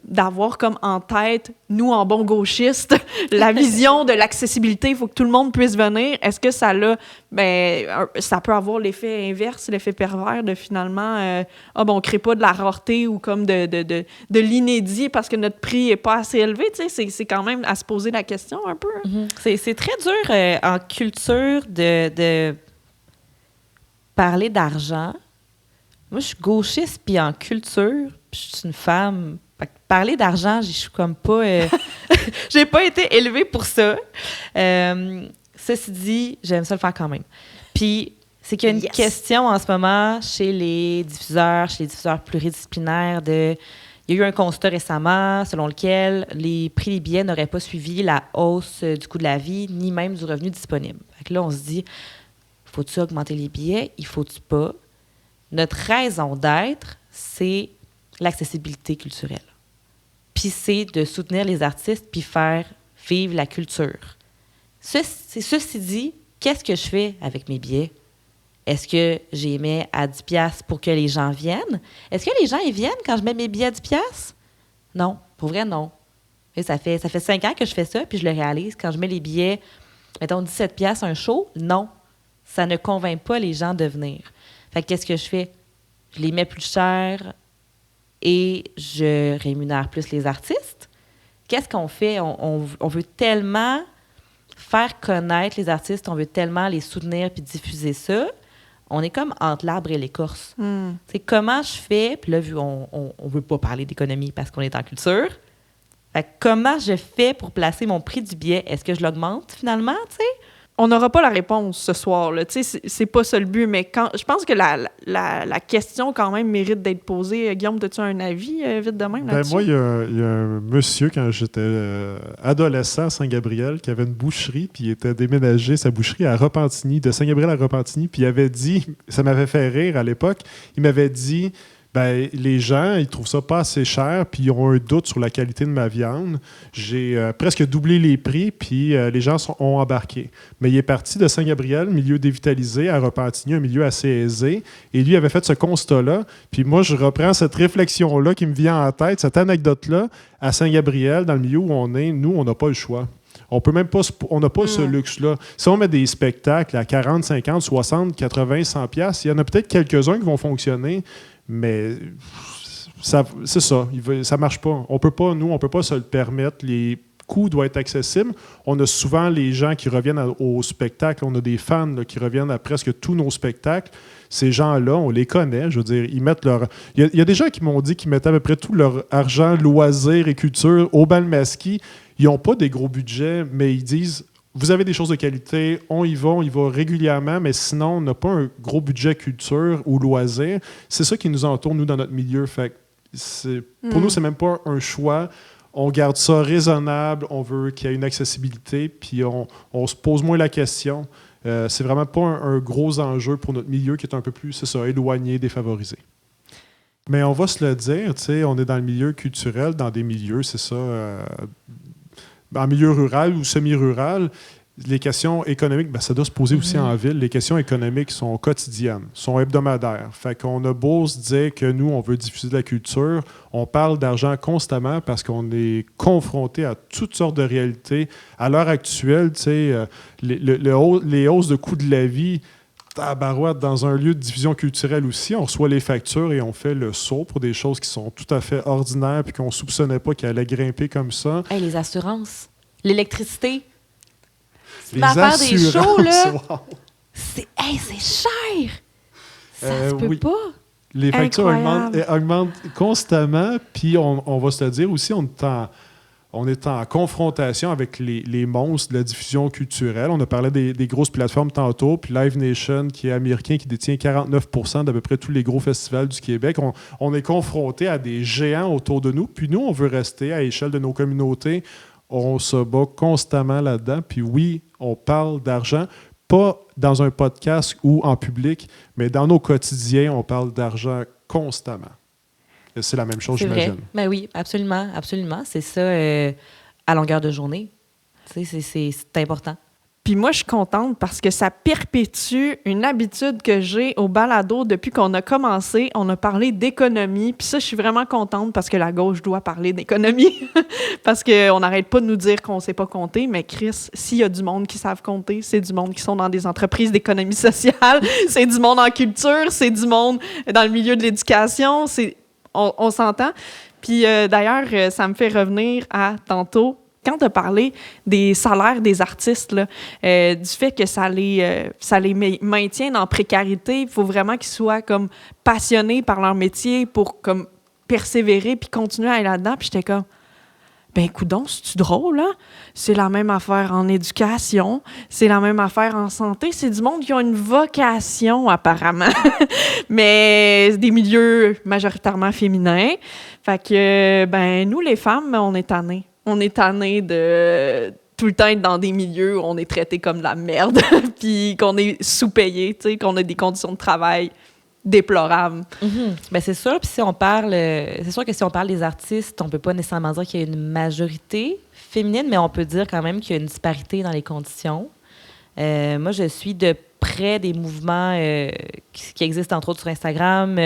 d'avoir comme en tête, nous, en bons gauchistes, la vision de l'accessibilité, il faut que tout le monde puisse venir, est-ce que ça peut avoir l'effet inverse, l'effet pervers de finalement, on crée pas de la rareté ou comme de l'inédit parce que notre prix est pas assez élevé, tu sais. C'est quand même à se poser la question un peu. Mm-hmm. C'est très dur en culture de parler d'argent. Moi, je suis gauchiste, puis en culture, puis je suis une femme. Fait que parler d'argent, je suis comme pas... j'ai pas été élevée pour ça. Ceci dit, j'aime ça le faire quand même. Puis, c'est qu'il y a une question en ce moment chez les diffuseurs pluridisciplinaires de... Il y a eu un constat récemment selon lequel les prix des billets n'auraient pas suivi la hausse du coût de la vie, ni même du revenu disponible. Fait que là, on se dit, faut-tu augmenter les billets? Il faut-tu pas? Notre raison d'être, c'est l'accessibilité culturelle. Puis c'est de soutenir les artistes puis faire vivre la culture. Ceci dit, qu'est-ce que je fais avec mes billets? Est-ce que j'y mets à 10$ pour que les gens viennent? Est-ce que les gens y viennent quand je mets mes billets à 10$? Non, pour vrai, non. Et ça fait 5 ans que je fais ça, puis je le réalise. Quand je mets les billets, mettons 17$ un show, non, ça ne convainc pas les gens de venir. Fait que qu'est-ce que je fais? Je les mets plus cher et je rémunère plus les artistes. Qu'est-ce qu'on fait? On veut tellement faire connaître les artistes, on veut tellement les soutenir puis diffuser ça. On est comme entre l'arbre et l'écorce. C'est comment je fais, puis là, vu on veut pas parler d'économie parce qu'on est en culture, fait que comment je fais pour placer mon prix du billet? Est-ce que je l'augmente finalement, tu sais? On n'aura pas la réponse ce soir, là. Tu sais, c'est pas ça le but, mais je pense que la question, quand même, mérite d'être posée. Guillaume, as-tu un avis vite de même là-dessus? Moi, il y a un monsieur, quand j'étais adolescent à Saint-Gabriel, qui avait une boucherie, puis il était déménagé, sa boucherie à Repentigny, de Saint-Gabriel à Repentigny, puis il avait dit, ça m'avait fait rire à l'époque, il m'avait dit... les gens, ils trouvent ça pas assez cher, puis ils ont un doute sur la qualité de ma viande. J'ai presque doublé les prix, puis les gens ont embarqué. Mais il est parti de Saint-Gabriel, milieu dévitalisé, à Repentigny, un milieu assez aisé, et lui avait fait ce constat-là. Puis moi, je reprends cette réflexion-là qui me vient en tête, cette anecdote-là, à Saint-Gabriel, dans le milieu où on est, nous, on n'a pas le choix. On peut même pas, on n'a pas ce luxe-là. Si on met des spectacles à 40, 50, 60, 80, 100$, il y en a peut-être quelques-uns qui vont fonctionner, mais c'est ça, ça marche pas. On peut pas se le permettre. Les coûts doivent être accessibles. On a souvent les gens qui reviennent au spectacle. On a des fans là, qui reviennent à presque tous nos spectacles. Ces gens-là, on les connaît. Je veux dire, ils mettent leur... Il y a des gens qui m'ont dit qu'ils mettaient à peu près tout leur argent, loisirs et culture au Balmasquis. Ils n'ont pas des gros budgets, mais ils disent... Vous avez des choses de qualité, on y va régulièrement, mais sinon, on n'a pas un gros budget culture ou loisir. C'est ça qui nous entoure, nous, dans notre milieu. Fait pour nous, c'est même pas un choix. On garde ça raisonnable, on veut qu'il y ait une accessibilité, puis on se pose moins la question. C'est vraiment pas un gros enjeu pour notre milieu qui est un peu plus, c'est ça, éloigné, défavorisé. Mais on va se le dire, tu sais, on est dans le milieu culturel, dans des milieux, c'est ça... en milieu rural ou semi-rural, les questions économiques, ça doit se poser aussi en ville. Les questions économiques sont quotidiennes, sont hebdomadaires. Fait qu'on a beau se dire que nous, on veut diffuser de la culture, on parle d'argent constamment parce qu'on est confronté à toutes sortes de réalités. À l'heure actuelle, tu sais, les hausses de coûts de la vie, tabarouette, dans un lieu de diffusion culturelle aussi, on reçoit les factures et on fait le saut pour des choses qui sont tout à fait ordinaires puis qu'on ne soupçonnait pas qu'elles allaient grimper comme ça. Hey, les assurances, l'électricité. Les assurances, des shows, là. wow. C'est cher! Ça se peut oui. pas. Les factures Incroyable. augmentent constamment, puis on va se le dire aussi, on est en confrontation avec les monstres de la diffusion culturelle. On a parlé des grosses plateformes tantôt, puis Live Nation, qui est américain, qui détient 49% d'à peu près tous les gros festivals du Québec. On est confronté à des géants autour de nous, puis nous, on veut rester à l'échelle de nos communautés. On se bat constamment là-dedans, puis oui, on parle d'argent, pas dans un podcast ou en public, mais dans nos quotidiens, on parle d'argent constamment. Et c'est la même chose, C'est vrai. j'imagine. Ben oui, absolument, absolument. C'est ça à longueur de journée. Tu sais, c'est important. Puis moi, je suis contente parce que ça perpétue une habitude que j'ai au balado depuis qu'on a commencé. On a parlé d'économie. Puis ça, je suis vraiment contente parce que la gauche doit parler d'économie. Parce qu'on n'arrête pas de nous dire qu'on ne sait pas compter. Mais Chris, s'il y a du monde qui savent compter, c'est du monde qui sont dans des entreprises d'économie sociale. C'est du monde en culture. C'est du monde dans le milieu de l'éducation. On s'entend. Puis d'ailleurs, ça me fait revenir à tantôt, quand tu as parlé des salaires des artistes, là, du fait que ça les maintient en précarité, il faut vraiment qu'ils soient comme passionnés par leur métier pour comme persévérer puis continuer à aller là-dedans. Puis j'étais comme, ben coudonc, c'est-tu drôle, hein? C'est la même affaire en éducation, c'est la même affaire en santé. C'est du monde qui a une vocation, apparemment, mais des milieux majoritairement féminins. Fait que, ben nous, les femmes, on est tannés. On est tannés de tout le temps être dans des milieux où on est traité comme de la merde, puis qu'on est sous-payé, tu sais, qu'on a des conditions de travail déplorables. Ben c'est sûr. Puis si on parle, c'est sûr que si on parle des artistes, on peut pas nécessairement dire qu'il y a une majorité féminine, mais on peut dire quand même qu'il y a une disparité dans les conditions. Moi, je suis de près des mouvements qui existent entre autres sur Instagram,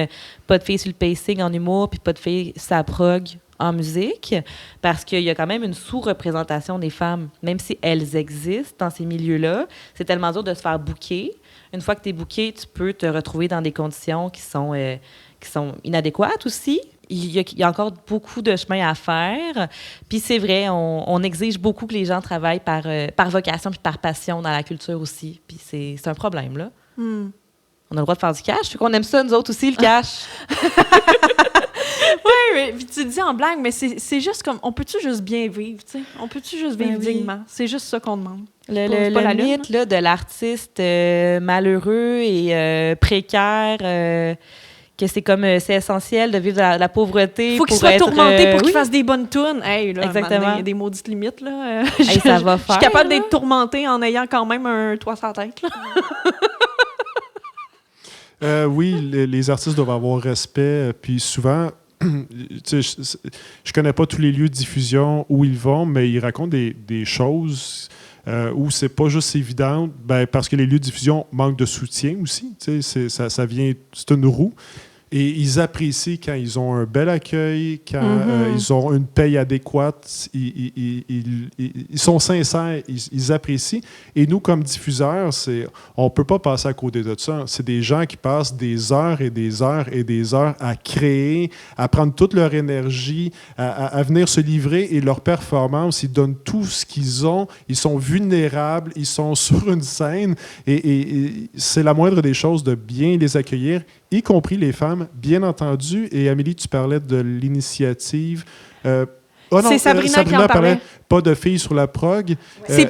pas de filles sur le pacing en humour, puis pas de filles sur la prog en musique, parce qu'il y a quand même une sous-représentation des femmes, même si elles existent dans ces milieux-là. C'est tellement dur de se faire booker. Une fois que tu es booké, tu peux te retrouver dans des conditions qui sont inadéquates aussi. Il y a encore beaucoup de chemin à faire. Puis c'est vrai, on exige beaucoup que les gens travaillent par vocation puis par passion dans la culture aussi. Puis c'est un problème, là. On a le droit de faire du cash. Fait qu'on aime ça, nous autres aussi, le cash. Oui, puis tu le dis en blague, mais c'est juste comme, on peut-tu juste bien vivre, tu sais? On peut-tu juste vivre dignement? C'est juste ça qu'on demande. Le pas la lune, mythe là, de l'artiste malheureux et précaire, que c'est essentiel de vivre de la pauvreté. Faut qu'il soit tourmenté pour qu'il oui. fasse des bonnes tunes. Hey, là, Exactement. Il y a des maudites limites. Là. Hey, ça va Je faire, suis capable là. d'être tourmenté en ayant quand même un toit sur la tête. Là. Oui, les artistes doivent avoir respect. Puis souvent, tu sais, je connais pas tous les lieux de diffusion où ils vont, mais ils racontent des choses où c'est pas juste évident, parce que les lieux de diffusion manquent de soutien aussi. Tu sais, ça vient, c'est une roue. Et ils apprécient quand ils ont un bel accueil, quand ils ont une paye adéquate, ils sont sincères, ils apprécient. Et nous, comme diffuseurs, on ne peut pas passer à côté de ça. C'est des gens qui passent des heures et des heures et des heures à créer, à prendre toute leur énergie, à venir se livrer, et leur performance, ils donnent tout ce qu'ils ont, ils sont vulnérables, ils sont sur une scène, et c'est la moindre des choses de bien les accueillir, y compris les femmes, bien entendu. Et Amélie, tu parlais de l'initiative. C'est Sabrina qui en parlait. Pas de filles sur la prog.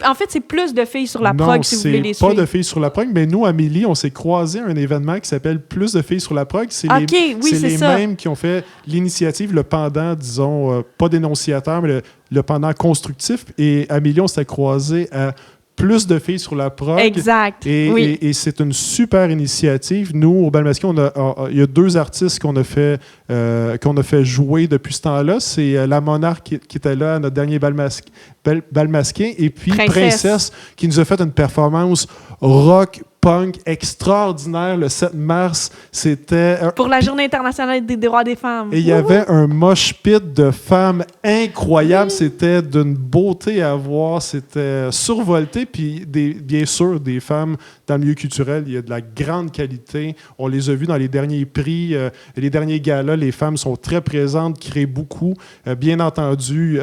En fait, c'est plus de filles sur la non, prog, si vous voulez les suivre. pas de filles sur la prog, mais nous, Amélie, on s'est croisés à un événement qui s'appelle Plus de filles sur la prog. C'est les mêmes qui ont fait l'initiative, le pendant, disons, pas dénonciateur, mais le pendant constructif. Et Amélie, on s'est croisés à Plus de filles sur la prog. Exact. Et c'est une super initiative. Nous, au Bal Masqué, il y a 2 artistes qu'on a fait jouer depuis ce temps-là. C'est La Monarque qui était là à notre dernier Bal Masqué, et puis Princesse qui nous a fait une performance rock punk extraordinaire le 7 mars. C'était pour la Journée internationale des droits des femmes. Et il y avait un mosh pit de femmes incroyable. C'était d'une beauté à voir. C'était survolté. Puis, bien sûr, des femmes dans le milieu culturel, il y a de la grande qualité. On les a vues dans les derniers prix, les derniers galas. Les femmes sont très présentes, créent beaucoup. Bien entendu,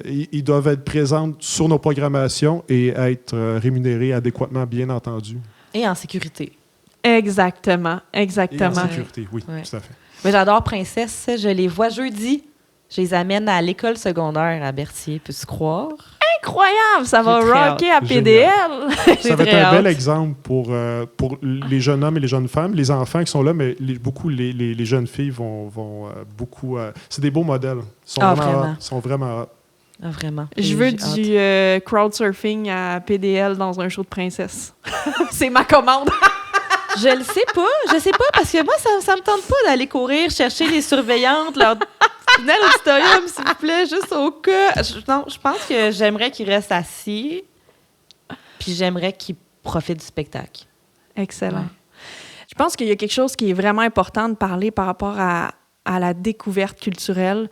ils doivent être présentes sur nos programmations et être rémunérées adéquatement, bien entendu. Et en sécurité. Exactement, Et en exactement. sécurité, oui, Ouais. tout à fait. Mais j'adore Princesse. Je les vois jeudi. Je les amène à l'école secondaire à Berthier. Peux-tu croire? Incroyable! Ça va J'ai très rocker hâte. à PDL! Ça va être très un bel hâte. exemple pour les jeunes hommes et les jeunes femmes, les enfants qui sont là, mais beaucoup les jeunes filles vont beaucoup... c'est des beaux modèles. Ils sont vraiment hot. Ah, vraiment. Je veux J'ai hâte. du crowdsurfing à PDL dans un show de princesse. C'est ma commande! Je le sais pas. Je sais pas parce que moi, ça me tente pas d'aller courir, chercher les surveillantes, leur venez à l'auditorium, s'il vous plaît, juste au cas. Non, je pense que j'aimerais qu'ils restent assis, puis j'aimerais qu'ils profitent du spectacle. Excellent. Ouais. Je pense qu'il y a quelque chose qui est vraiment important de parler par rapport à la découverte culturelle.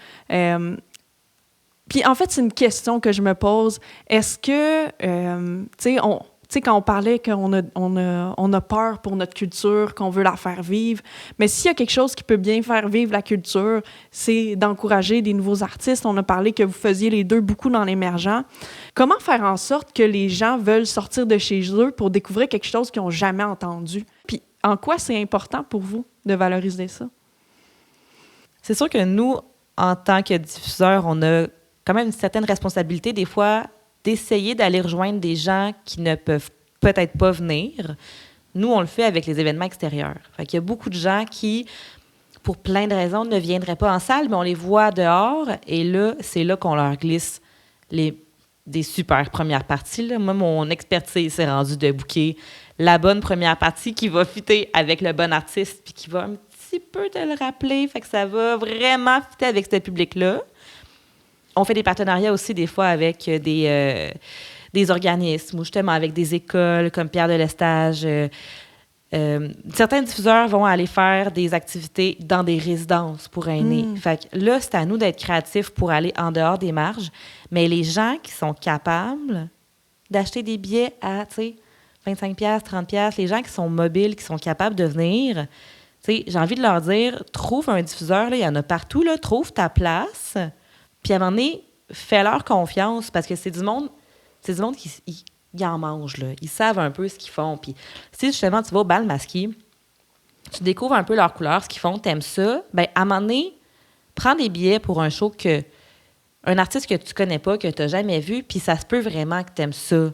Puis en fait, c'est une question que je me pose. Est-ce que, tu sais, quand on parlait qu'on a peur pour notre culture, qu'on veut la faire vivre, mais s'il y a quelque chose qui peut bien faire vivre la culture, c'est d'encourager des nouveaux artistes. On a parlé que vous faisiez les deux beaucoup dans l'émergent. Comment faire en sorte que les gens veulent sortir de chez eux pour découvrir quelque chose qu'ils n'ont jamais entendu? Puis en quoi c'est important pour vous de valoriser ça? C'est sûr que nous, en tant que diffuseurs, on a quand même une certaine responsabilité, des fois, d'essayer d'aller rejoindre des gens qui ne peuvent peut-être pas venir. Nous, on le fait avec les événements extérieurs. Fait qu'il y a beaucoup de gens qui, pour plein de raisons, ne viendraient pas en salle, mais on les voit dehors, et là, c'est là qu'on leur glisse des super premières parties. Là. Moi, mon expertise s'est rendue de booker la bonne première partie qui va fitter avec le bon artiste, puis qui va un petit peu te le rappeler, fait que ça va vraiment fitter avec ce public-là. On fait des partenariats aussi des fois avec des organismes ou justement avec des écoles comme Pierre de Lestage. Certains diffuseurs vont aller faire des activités dans des résidences pour aînés. Fait que là, c'est à nous d'être créatifs pour aller en dehors des marges. Mais les gens qui sont capables d'acheter des billets à 25$, 30$, les gens qui sont mobiles, qui sont capables de venir, j'ai envie de leur dire, trouve un diffuseur, là, il y en a partout, là, trouve ta place. Puis à un moment donné, fais-leur confiance parce que c'est du monde qui ils en mangent, là. Ils savent un peu ce qu'ils font. Puis si justement tu vas au bal masqué, tu découvres un peu leurs couleurs, ce qu'ils font, t'aimes ça, bien à un moment donné, prends des billets pour un show un artiste que tu connais pas, que tu n'as jamais vu, puis ça se peut vraiment que t'aimes ça.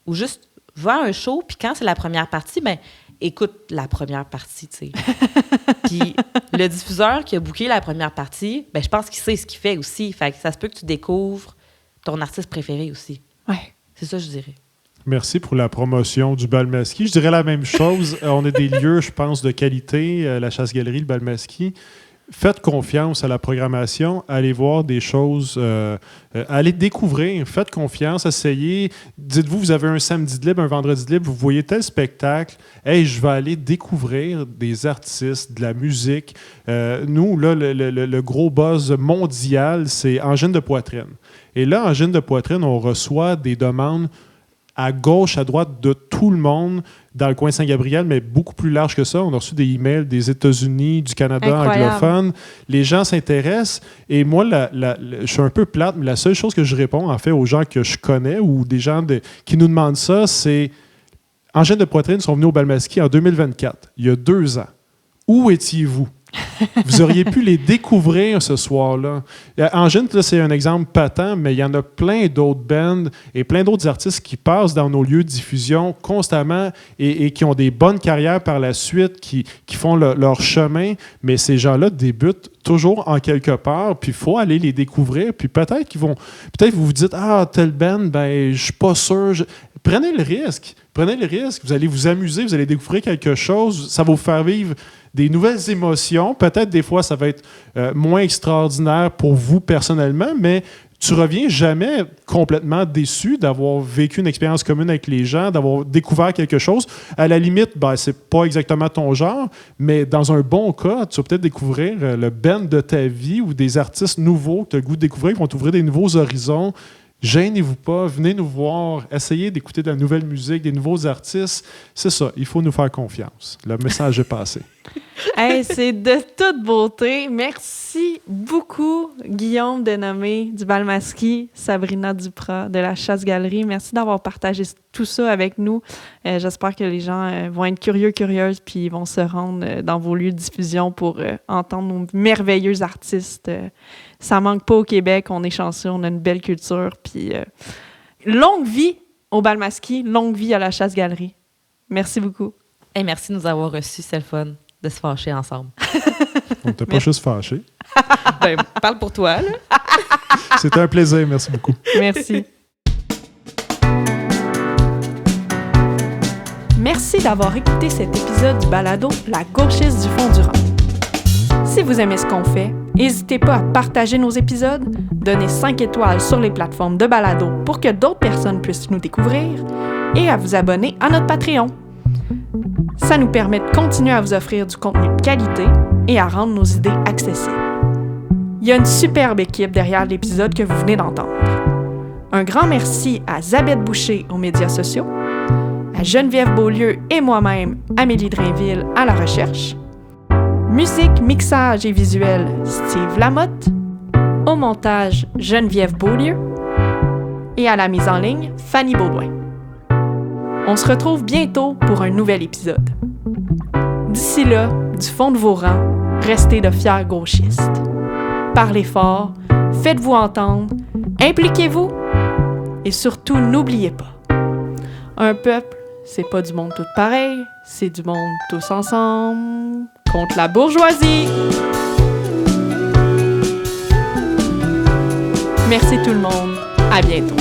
Ou juste, va à un show, puis quand c'est la première partie, bien écoute la première partie, tu sais. Puis le diffuseur qui a booké la première partie, ben je pense qu'il sait ce qu'il fait aussi. Fait que ça se peut que tu découvres ton artiste préféré aussi. Ouais. C'est ça, je dirais. Merci pour la promotion du bal masqué. Je dirais la même chose. On a des lieux, je pense, de qualité, la chasse-galerie, le bal masqué. Faites confiance à la programmation, allez voir des choses, allez découvrir, faites confiance, essayez. Dites-vous, vous avez un samedi de libre, un vendredi de libre, vous voyez tel spectacle, hey, je vais aller découvrir des artistes, de la musique. Nous, là, le gros buzz mondial, c'est angine de poitrine. Et là, angine de poitrine, on reçoit des demandes à gauche, à droite de tout le monde dans le coin Saint-Gabriel, mais beaucoup plus large que ça. On a reçu des emails des États-Unis, du Canada anglophone. Les gens s'intéressent. Et moi, je suis un peu plate, mais la seule chose que je réponds, en fait, aux gens que je connais ou des gens qui nous demandent ça, c'est Angine de poitrine sont venus au bal masqué en 2024, il y a 2 ans. Où étiez-vous? Vous auriez pu les découvrir ce soir-là. Angine, là, c'est un exemple patent, mais il y en a plein d'autres bands et plein d'autres artistes qui passent dans nos lieux de diffusion constamment et qui ont des bonnes carrières par la suite, qui font leur chemin, mais ces gens-là débutent toujours en quelque part, puis il faut aller les découvrir, puis peut-être vous vous dites « Ah, telle band, ben je suis pas sûr. » Prenez le risque. Prenez le risque. Vous allez vous amuser, vous allez découvrir quelque chose, ça va vous faire vivre des nouvelles émotions. Peut-être des fois, ça va être moins extraordinaire pour vous personnellement, mais tu reviens jamais complètement déçu d'avoir vécu une expérience commune avec les gens, d'avoir découvert quelque chose. À la limite, ben, c'est pas exactement ton genre, mais dans un bon cas, tu vas peut-être découvrir le band de ta vie ou des artistes nouveaux que tu as le goût de découvrir, qui vont t'ouvrir des nouveaux horizons. Gênez-vous pas, venez nous voir, essayez d'écouter de la nouvelle musique, des nouveaux artistes. C'est ça, il faut nous faire confiance. Le message est passé. Hey, c'est de toute beauté. Merci beaucoup, Guillaume Denomé du Balmasquis, Sabrina Duprat de la Chasse-Galerie. Merci d'avoir partagé tout ça avec nous. J'espère que les gens vont être curieuses puis vont se rendre dans vos lieux de diffusion pour entendre nos merveilleux artistes. Ça manque pas au Québec. On est chanceux, on a une belle culture. Puis longue vie au Balmasquis, longue vie à la Chasse-Galerie. Merci beaucoup. Et merci de nous avoir reçus, c'est le fun de se fâcher ensemble. On n'était pas juste fâchés. Ben, parle pour toi, là. C'était un plaisir. Merci beaucoup. Merci. Merci d'avoir écouté cet épisode du balado La gauchiste du fond du rang. Si vous aimez ce qu'on fait, n'hésitez pas à partager nos épisodes, donner 5 étoiles sur les plateformes de balado pour que d'autres personnes puissent nous découvrir et à vous abonner à notre Patreon. Ça nous permet de continuer à vous offrir du contenu de qualité et à rendre nos idées accessibles. Il y a une superbe équipe derrière l'épisode que vous venez d'entendre. Un grand merci à Zabeth Boucher aux médias sociaux, à Geneviève Beaulieu et moi-même, Amélie Drainville, à la recherche. Musique, mixage et visuel, Steve Lamotte. Au montage, Geneviève Beaulieu. Et à la mise en ligne, Fanny Baudouin. On se retrouve bientôt pour un nouvel épisode. D'ici là, du fond de vos rangs, restez de fiers gauchistes. Parlez fort, faites-vous entendre, impliquez-vous et surtout n'oubliez pas. Un peuple, c'est pas du monde tout pareil, c'est du monde tous ensemble contre la bourgeoisie. Merci tout le monde, à bientôt.